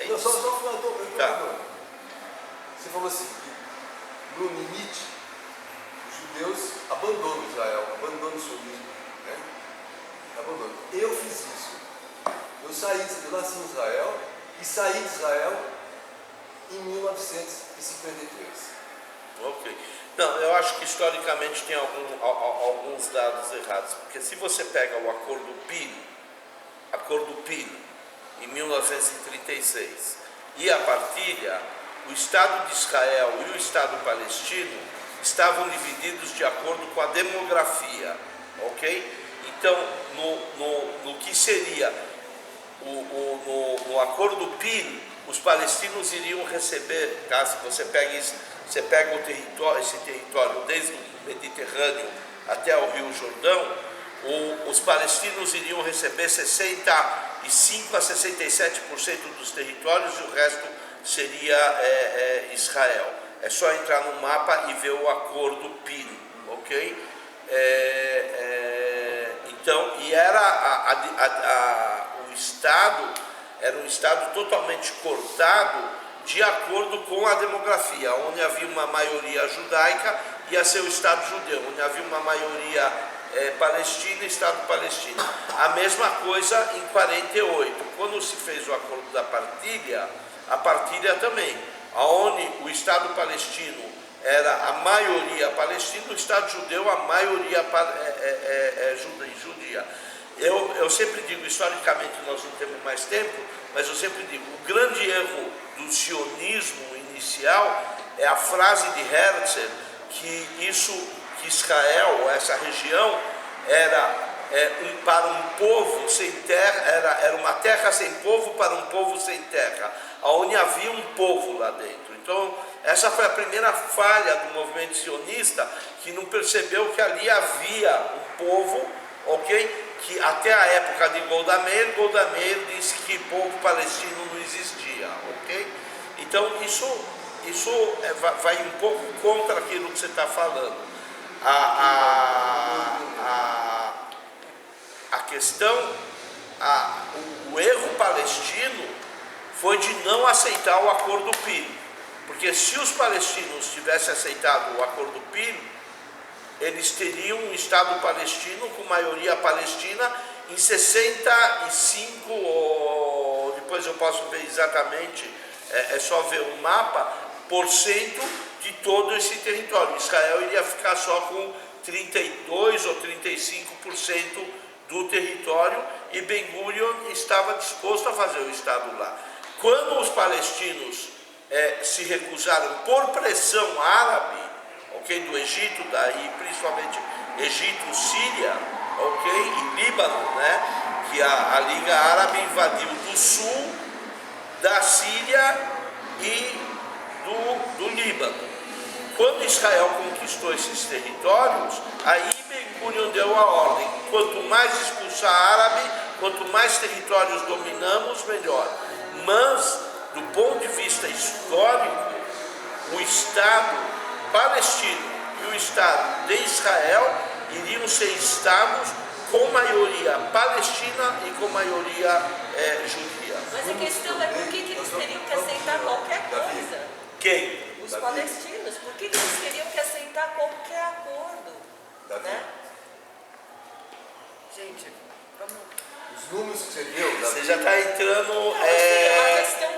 J: Não, só falando.
B: Tá.
J: Você falou assim, que no limite, os judeus abandonam Israel, abandonam o sionismo, né? Abandonam. Eu fiz isso. Eu nasci em Israel e saí de Israel em 1953.
B: Ok. Não, eu acho que historicamente tem alguns dados errados, porque se você pega o Acordo Pilo, em 1936, e a partilha, o Estado de Israel e o Estado palestino estavam divididos de acordo com a demografia, ok? Então, no que seria no Acordo Pilo, os palestinos iriam receber, caso você pega esse território desde o Mediterrâneo até o Rio Jordão, os palestinos iriam receber 65% a 67% dos territórios e o resto seria Israel. É só entrar no mapa e ver o Acordo Pilo, ok? Então, e era o Estado, era um Estado totalmente cortado de acordo com a demografia. Onde havia uma maioria judaica, ia ser o Estado judeu. Onde havia uma maioria palestina, Estado palestino. A mesma coisa em 48, quando se fez o acordo da partilha, a partilha também, onde o Estado palestino era a maioria palestina, o Estado judeu a maioria judia. Eu sempre digo, historicamente nós não temos mais tempo, mas eu sempre digo, o grande erro do sionismo inicial é a frase de Herzl que Israel, essa região, era para um povo sem terra, era uma terra sem povo para um povo sem terra, onde havia um povo lá dentro. Então, essa foi a primeira falha do movimento sionista, que não percebeu que ali havia um povo, ok? Que até a época de Golda Meir disse que povo palestino não existia, ok? Então, isso vai um pouco contra aquilo que você está falando. A questão, o erro palestino foi de não aceitar o acordo Pilo, porque se os palestinos tivessem aceitado o acordo Pilo, eles teriam um Estado palestino com maioria palestina em 65, ou depois eu posso ver exatamente, é só ver o mapa, de todo esse território. Israel iria ficar só com 32 ou 35% do território e Ben-Gurion estava disposto a fazer o Estado lá. Quando os palestinos se recusaram por pressão árabe, do Egito, daí principalmente Egito, Síria, e Líbano, né, que a Liga Árabe invadiu do sul, da Síria e do Líbano. Quando Israel conquistou esses territórios, aí Ben-Gurion deu a ordem: quanto mais expulsar árabe, quanto mais territórios dominamos, melhor. Mas, do ponto de vista histórico, o Estado palestino e o Estado de Israel iriam ser estados com maioria palestina e com maioria judia.
G: Mas a questão é por que eles teriam que aceitar qualquer coisa?
B: Quem?
G: Os palestinos. Por que eles teriam que aceitar qualquer acordo? Né?
A: Gente, vamos...
J: Os números que você deu...
B: Você já está entrando...
G: Não, é uma questão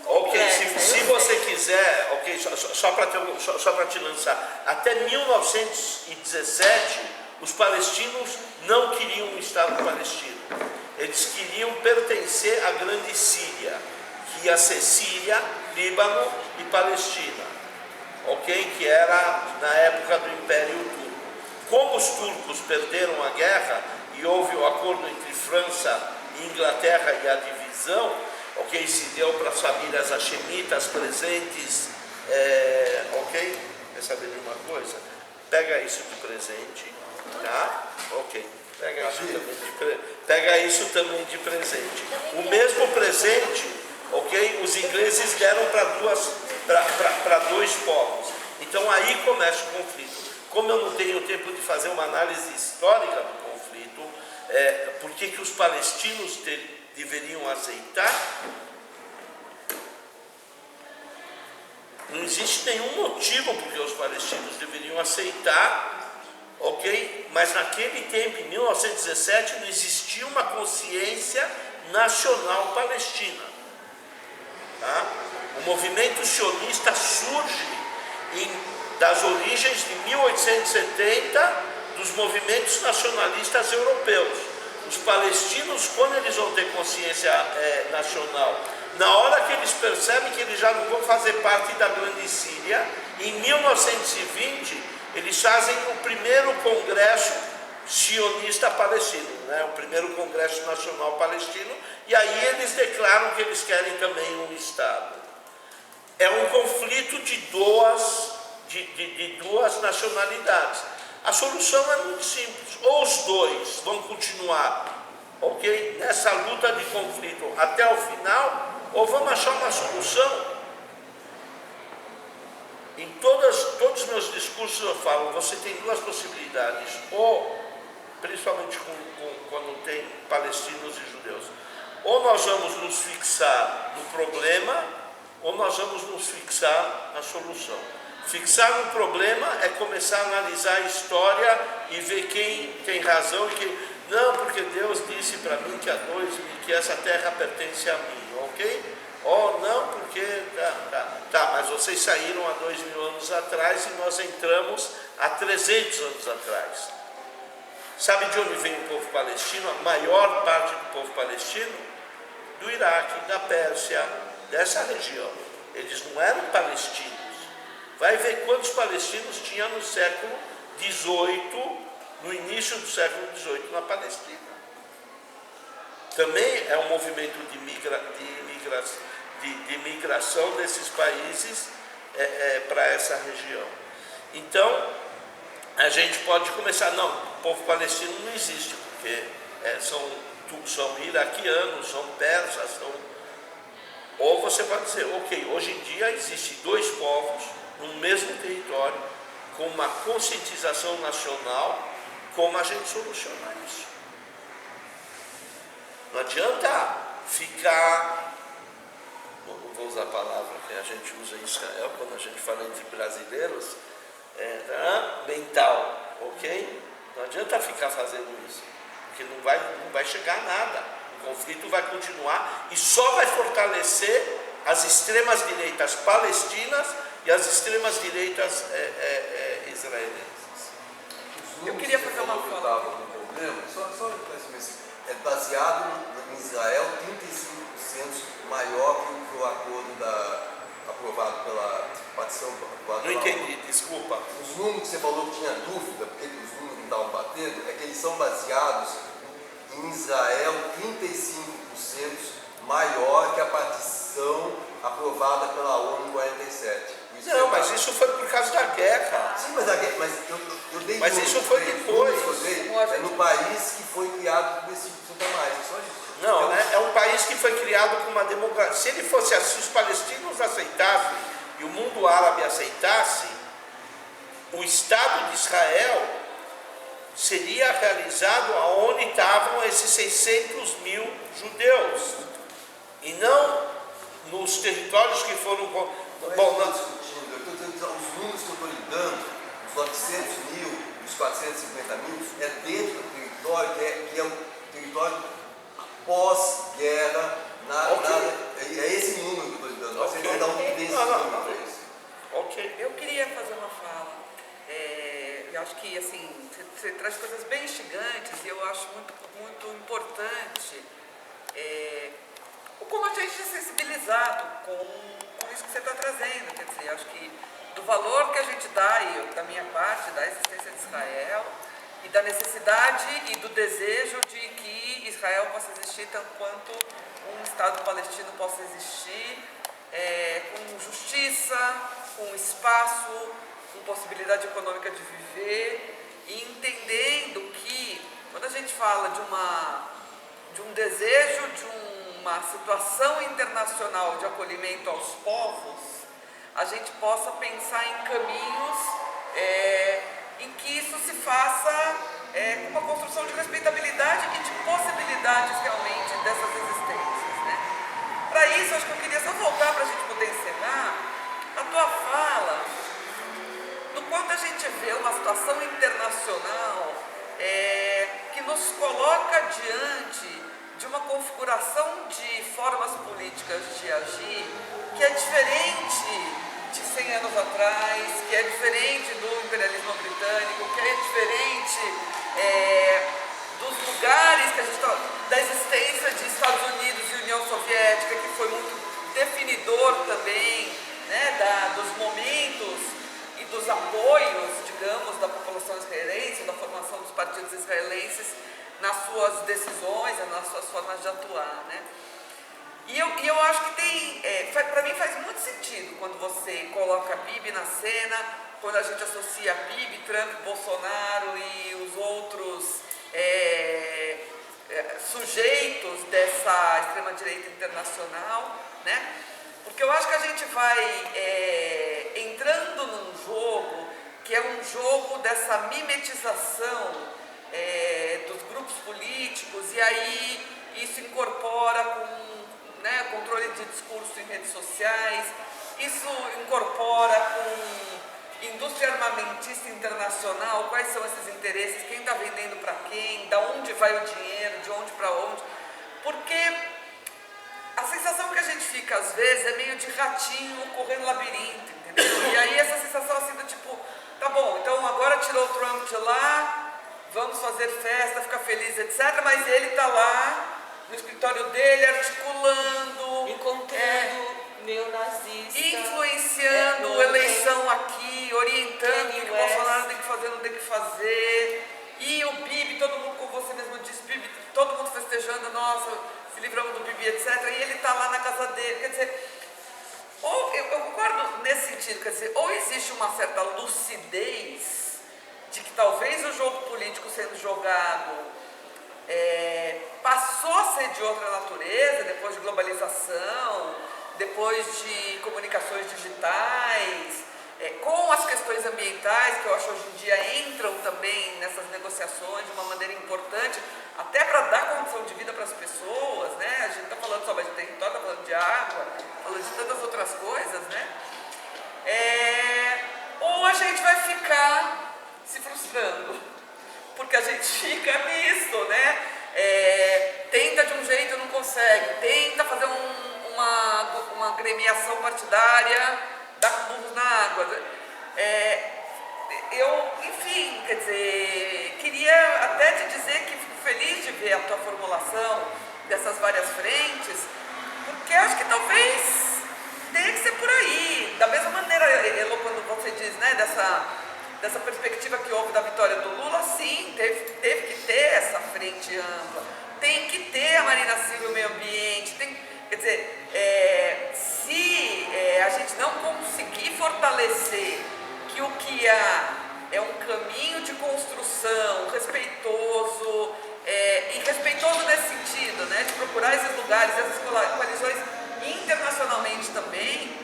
G: complexa.
B: Se você quiser, só para te lançar, até 1917, os palestinos não queriam um Estado palestino. Eles queriam pertencer à Grande Síria, que ia ser Síria, Líbano e Palestina, que era na época do Império Turco. Como os turcos perderam a guerra e houve o acordo entre França e Inglaterra e a divisão, se deu para as famílias hashemitas presentes, quer saber de uma coisa? Pega isso de presente, tá? Pega isso também de presente. O mesmo presente, os ingleses deram para dois povos. Então aí começa o conflito. Como eu não tenho tempo de fazer uma análise histórica do conflito, por que os palestinos deveriam aceitar? Não existe nenhum motivo porque os palestinos deveriam aceitar, mas naquele tempo, em 1917, não existia uma consciência nacional palestina. Tá? O movimento sionista surge das origens de 1870 dos movimentos nacionalistas europeus. Os palestinos, quando eles vão ter consciência nacional, na hora que eles percebem que eles já não vão fazer parte da Grande Síria, em 1920, eles fazem o primeiro congresso sionista palestino, né? O primeiro congresso nacional palestino, e aí eles declaram que eles querem também um Estado. É um conflito de duas nacionalidades. A solução é muito simples: ou os dois vão continuar nessa luta de conflito até o final, ou vamos achar uma solução. Em todos os meus discursos eu falo, você tem duas possibilidades, ou, principalmente quando tem palestinos e judeus, ou nós vamos nos fixar no problema, ou nós vamos nos fixar na solução. Fixar no problema é começar a analisar a história e ver quem tem razão e quem... Não, porque Deus disse para mim que essa terra pertence a mim, Ou não, porque... Tá, mas vocês saíram há 2000 anos atrás e nós entramos há 300 anos atrás. Sabe de onde vem o povo palestino? A maior parte do povo palestino? Do Iraque, da Pérsia, dessa região. Eles não eram palestinos. Vai ver quantos palestinos tinha no século XVIII, no início do século XVIII, na Palestina. Também é um movimento de migração desses países para essa região. Então, a gente pode começar, não, o povo palestino não existe, porque são iraquianos, são persas, Ou você pode dizer, ok, hoje em dia existem dois povos no mesmo território, com uma conscientização nacional, como a gente soluciona isso? Não adianta ficar, não vou usar a palavra que a gente usa em Israel, quando a gente fala entre brasileiros, mental, ok? Não adianta ficar fazendo isso, porque não vai chegar a nada. O conflito vai continuar e só vai fortalecer as extremas direitas palestinas e as extremas direitas israelenses.
A: Eu queria fazer uma fala.
J: Um problema, só é baseado em Israel 35% maior que o acordo aprovado pela partição.
B: Não entendi, desculpa.
J: Os números que você falou que tinha dúvida, porque os números não estavam batendo, é que eles são baseados em Israel 35% maior que a partição aprovada pela ONU em 47.
B: Não, mas isso foi por causa da guerra.
J: Sim, mas eu dei
B: Mas
J: números,
B: isso foi depois.
J: É no país que foi criado por esse mais, é só isso.
B: Não, é um país que foi criado com uma democracia. Se ele fosse assim, se os palestinos aceitassem e o mundo árabe aceitasse, o Estado de Israel seria realizado onde estavam esses 600 mil judeus, e não nos territórios que foram...
J: Bom, não discutindo, eu estou dizendo os números que eu estou lhe dando, os 900 mil, os 450 mil, é dentro do território que é um território pós-guerra, é esse número que eu estou lhe dando, você vai dar um esse número.
B: Ok.
A: Eu queria fazer uma fala. Eu acho que assim, você traz coisas bem instigantes e eu acho muito importante como a gente é sensibilizado com isso que você está trazendo. Quer dizer, acho que do valor que a gente dá, e eu, da minha parte, da existência de Israel, e da necessidade e do desejo de que Israel possa existir tanto quanto um Estado palestino possa existir, com justiça, com espaço, com possibilidade econômica de viver, e entendendo que quando a gente fala de um desejo, de uma situação internacional de acolhimento aos povos, a gente possa pensar em caminhos em que isso se faça com uma construção de respeitabilidade e de possibilidades realmente dessas existências, né? Para isso, acho que eu queria só voltar para a gente poder encerrar a tua fala do quanto a gente vê uma situação internacional que nos coloca diante de uma configuração de formas políticas de agir que é diferente de 100 anos atrás, que é diferente do imperialismo britânico, que é diferente dos lugares que a gente está, da existência de Estados Unidos e União Soviética, que foi muito definidor também, né, dos momentos e dos apoios, digamos, da população israelense, da formação dos partidos israelenses nas suas decisões, nas suas formas de atuar, né? E eu acho que tem, para mim faz muito sentido quando você coloca Bibi na cena, quando a gente associa Bibi, Trump, Bolsonaro e os outros sujeitos dessa extrema-direita internacional, né? Porque eu acho que a gente vai entrando num jogo que é um jogo dessa mimetização dos grupos políticos, e aí isso incorpora com controle de discurso em redes sociais, isso incorpora com indústria armamentista internacional, quais são esses interesses, quem está vendendo para quem, da onde vai o dinheiro, de onde para onde, porque a sensação que a gente fica às vezes é meio de ratinho correndo labirinto, entendeu? E aí essa sensação assim do tipo, tá bom, então agora tirou o Trump de lá, vamos fazer festa, ficar feliz, etc., mas ele está lá no escritório dele, articulando,
G: encontrando neonazistas,
A: influenciando eleição aqui, orientando o que o Bolsonaro tem que fazer, não tem que fazer, e o Bibi, todo mundo, como você mesmo disse, Bibi, todo mundo festejando, nossa, se livramos do Bibi, etc., e ele está lá na casa dele, quer dizer, ou, eu concordo nesse sentido, quer dizer, ou existe uma certa lucidez de que talvez o jogo político sendo jogado passou a ser de outra natureza, depois de globalização, depois de comunicações digitais, com as questões ambientais, que eu acho hoje em dia entram também nessas negociações de uma maneira importante, até para dar condição de vida para as pessoas, né? A gente está falando só de território, está falando de água, falando de tantas outras coisas, né? Ou a gente vai ficar se frustrando, porque a gente fica nisso, né? Tenta de um jeito e não consegue, tenta fazer uma agremiação partidária, dá burros na água. Enfim, quer dizer, queria até te dizer que fico feliz de ver a tua formulação dessas várias frentes, porque acho que talvez tenha que ser por aí. Da mesma maneira, Elô, quando você diz, né, dessa perspectiva que houve da vitória do Lula, sim, teve que ter essa frente ampla, tem que ter a Marina Silva e o meio ambiente, quer dizer, se a gente não conseguir fortalecer que o que há é um caminho de construção respeitoso, e respeitoso nesse sentido, né, de procurar esses lugares, essas coalizões internacionalmente também,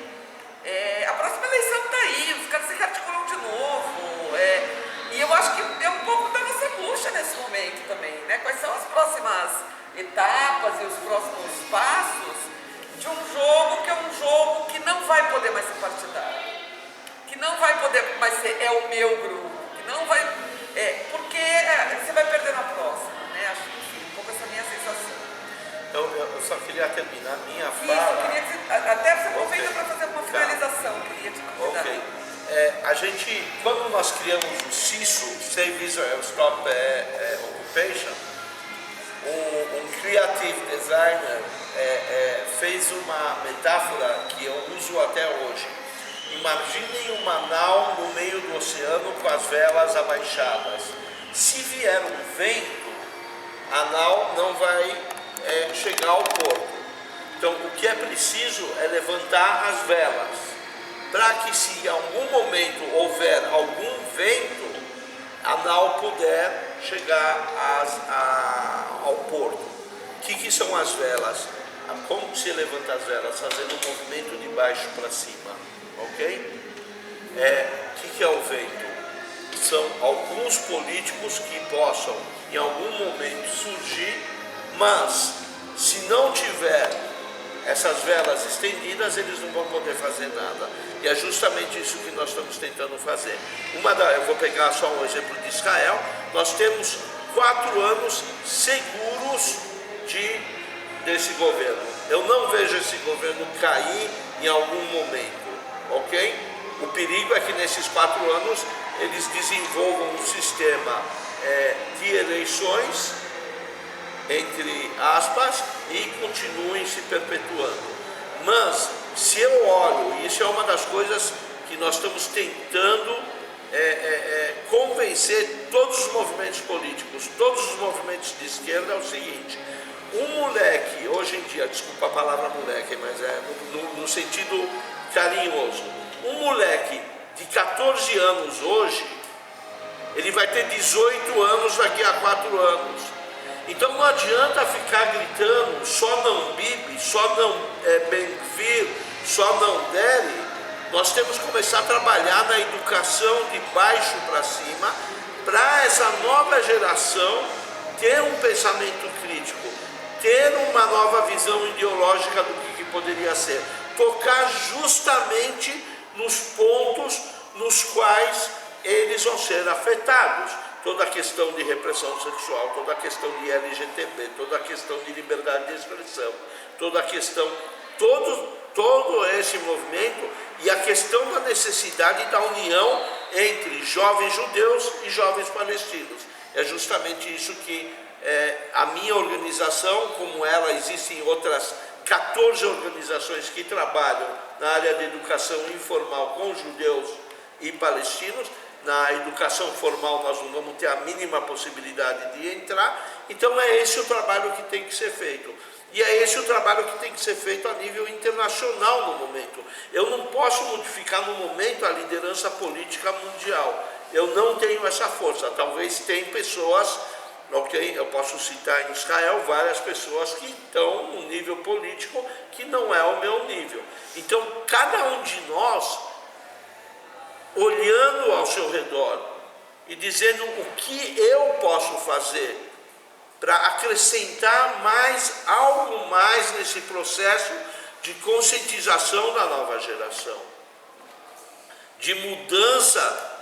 A: a próxima eleição está aí, os caras se articulam de novo, e eu acho que é um pouco da nossa bucha nesse momento também, né? Quais são as próximas etapas e os próximos passos de um jogo que é um jogo que não vai poder mais ser partidário, que não vai poder mais ser o meu grupo, que não vai, porque você vai perder na próxima, né? Acho que enfim, um pouco essa minha sensação.
B: Eu só queria terminar a minha
A: Isso,
B: fala.
A: queria que até você aproveita para fazer uma finalização, queria te convidar.
B: Ok. A gente, quando nós criamos o CISO, Save Israel Stop Occupation, um creative designer fez uma metáfora que eu uso até hoje. Imaginem uma nau no meio do oceano com as velas abaixadas. Se vier um vento, a nau não vai chegar ao porto. Então, o que é preciso é levantar as velas, para que se em algum momento houver algum vento, a nau puder chegar ao porto. O que são as velas? Como se levanta as velas? Fazendo um movimento de baixo para cima, ok? O que é o vento? São alguns políticos que possam em algum momento surgir, mas se não tiver essas velas estendidas, eles não vão poder fazer nada. E é justamente isso que nós estamos tentando fazer. Eu vou pegar só um exemplo de Israel. Nós temos 4 anos seguros desse governo. Eu não vejo esse governo cair em algum momento, ok? O perigo é que nesses 4 anos eles desenvolvam um sistema de eleições, entre aspas, e continuem se perpetuando. Mas, se eu olho, e isso é uma das coisas que nós estamos tentando convencer todos os movimentos políticos, todos os movimentos de esquerda, é o seguinte: um moleque, hoje em dia, desculpa a palavra moleque, mas no sentido carinhoso, um moleque de 14 anos hoje, ele vai ter 18 anos daqui a 4 anos. Então não adianta ficar gritando só não Bibi, só não Ben-Gvir, só não Deri. Nós temos que começar a trabalhar na educação de baixo para cima, para essa nova geração ter um pensamento crítico, ter uma nova visão ideológica do que poderia ser, tocar justamente nos pontos nos quais eles vão ser afetados. Toda a questão de repressão sexual, toda a questão de LGTB, toda a questão de liberdade de expressão, toda a questão, todo esse movimento e a questão da necessidade da união entre jovens judeus e jovens palestinos. É justamente isso que a minha organização, como ela, existem outras 14 organizações que trabalham na área de educação informal com judeus e palestinos. Na educação formal nós não vamos ter a mínima possibilidade de entrar, então é esse o trabalho que tem que ser feito. E é esse o trabalho que tem que ser feito a nível internacional no momento. Eu não posso modificar no momento a liderança política mundial. Eu não tenho essa força. Talvez tenha pessoas ok? Eu posso citar em Israel várias pessoas que estão no nível político que não é o meu nível. Então, cada um de nós, olhando ao seu redor e dizendo o que eu posso fazer para acrescentar algo mais nesse processo de conscientização da nova geração, de mudança,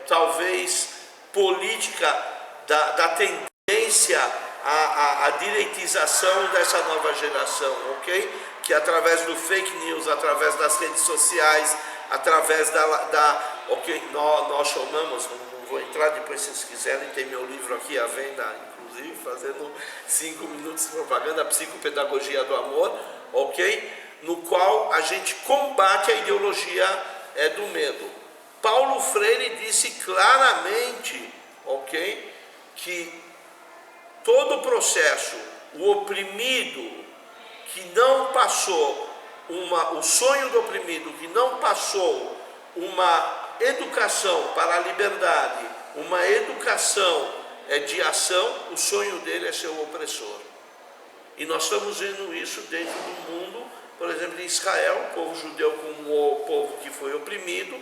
B: talvez política da tendência à direitização dessa nova geração, ok? Que através do fake news, através das redes sociais, através ok, nós chamamos, não vou entrar, depois se vocês quiserem, tem meu livro aqui à venda, inclusive, fazendo 5 minutos de propaganda, Psicopedagogia do Amor, ok? No qual a gente combate a ideologia do medo. Paulo Freire disse claramente, ok, que todo o processo, o oprimido que não passou o sonho do oprimido que não passou uma educação para a liberdade, uma educação de ação, o sonho dele é ser o opressor. E nós estamos vendo isso dentro do mundo, por exemplo, em Israel, o povo judeu como o povo que foi oprimido,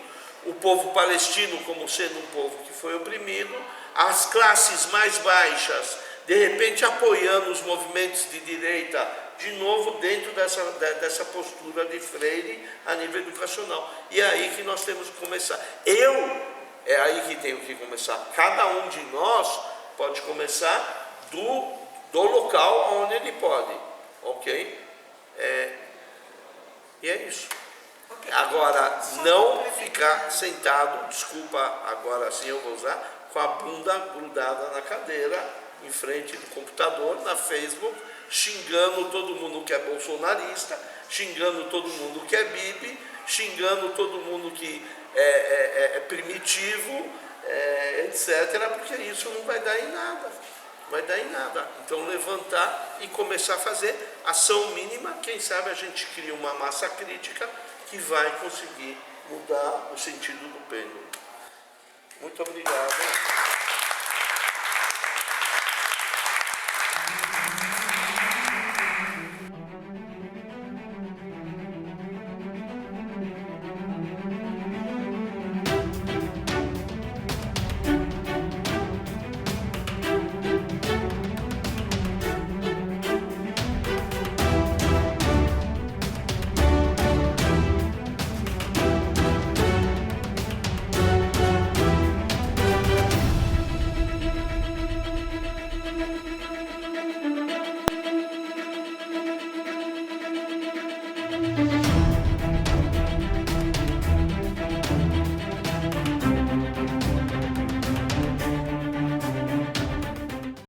B: o povo palestino como sendo um povo que foi oprimido, as classes mais baixas, de repente apoiando os movimentos de direita, de novo dentro dessa postura de Freire a nível educacional. E é aí que nós temos que começar. É aí que tenho que começar. Cada um de nós pode começar do local onde ele pode, ok? E é isso.
C: Ok.
B: Agora, não ficar sentado, desculpa, agora sim eu vou usar, com a bunda grudada na cadeira, em frente do computador, na Facebook, xingando todo mundo que é bolsonarista, xingando todo mundo que é bibi, xingando todo mundo que é primitivo, etc., porque isso não vai dar em nada. Vai dar em nada. Então levantar e começar a fazer ação mínima, quem sabe a gente cria uma massa crítica que vai conseguir mudar o sentido do pêndulo. Muito obrigado.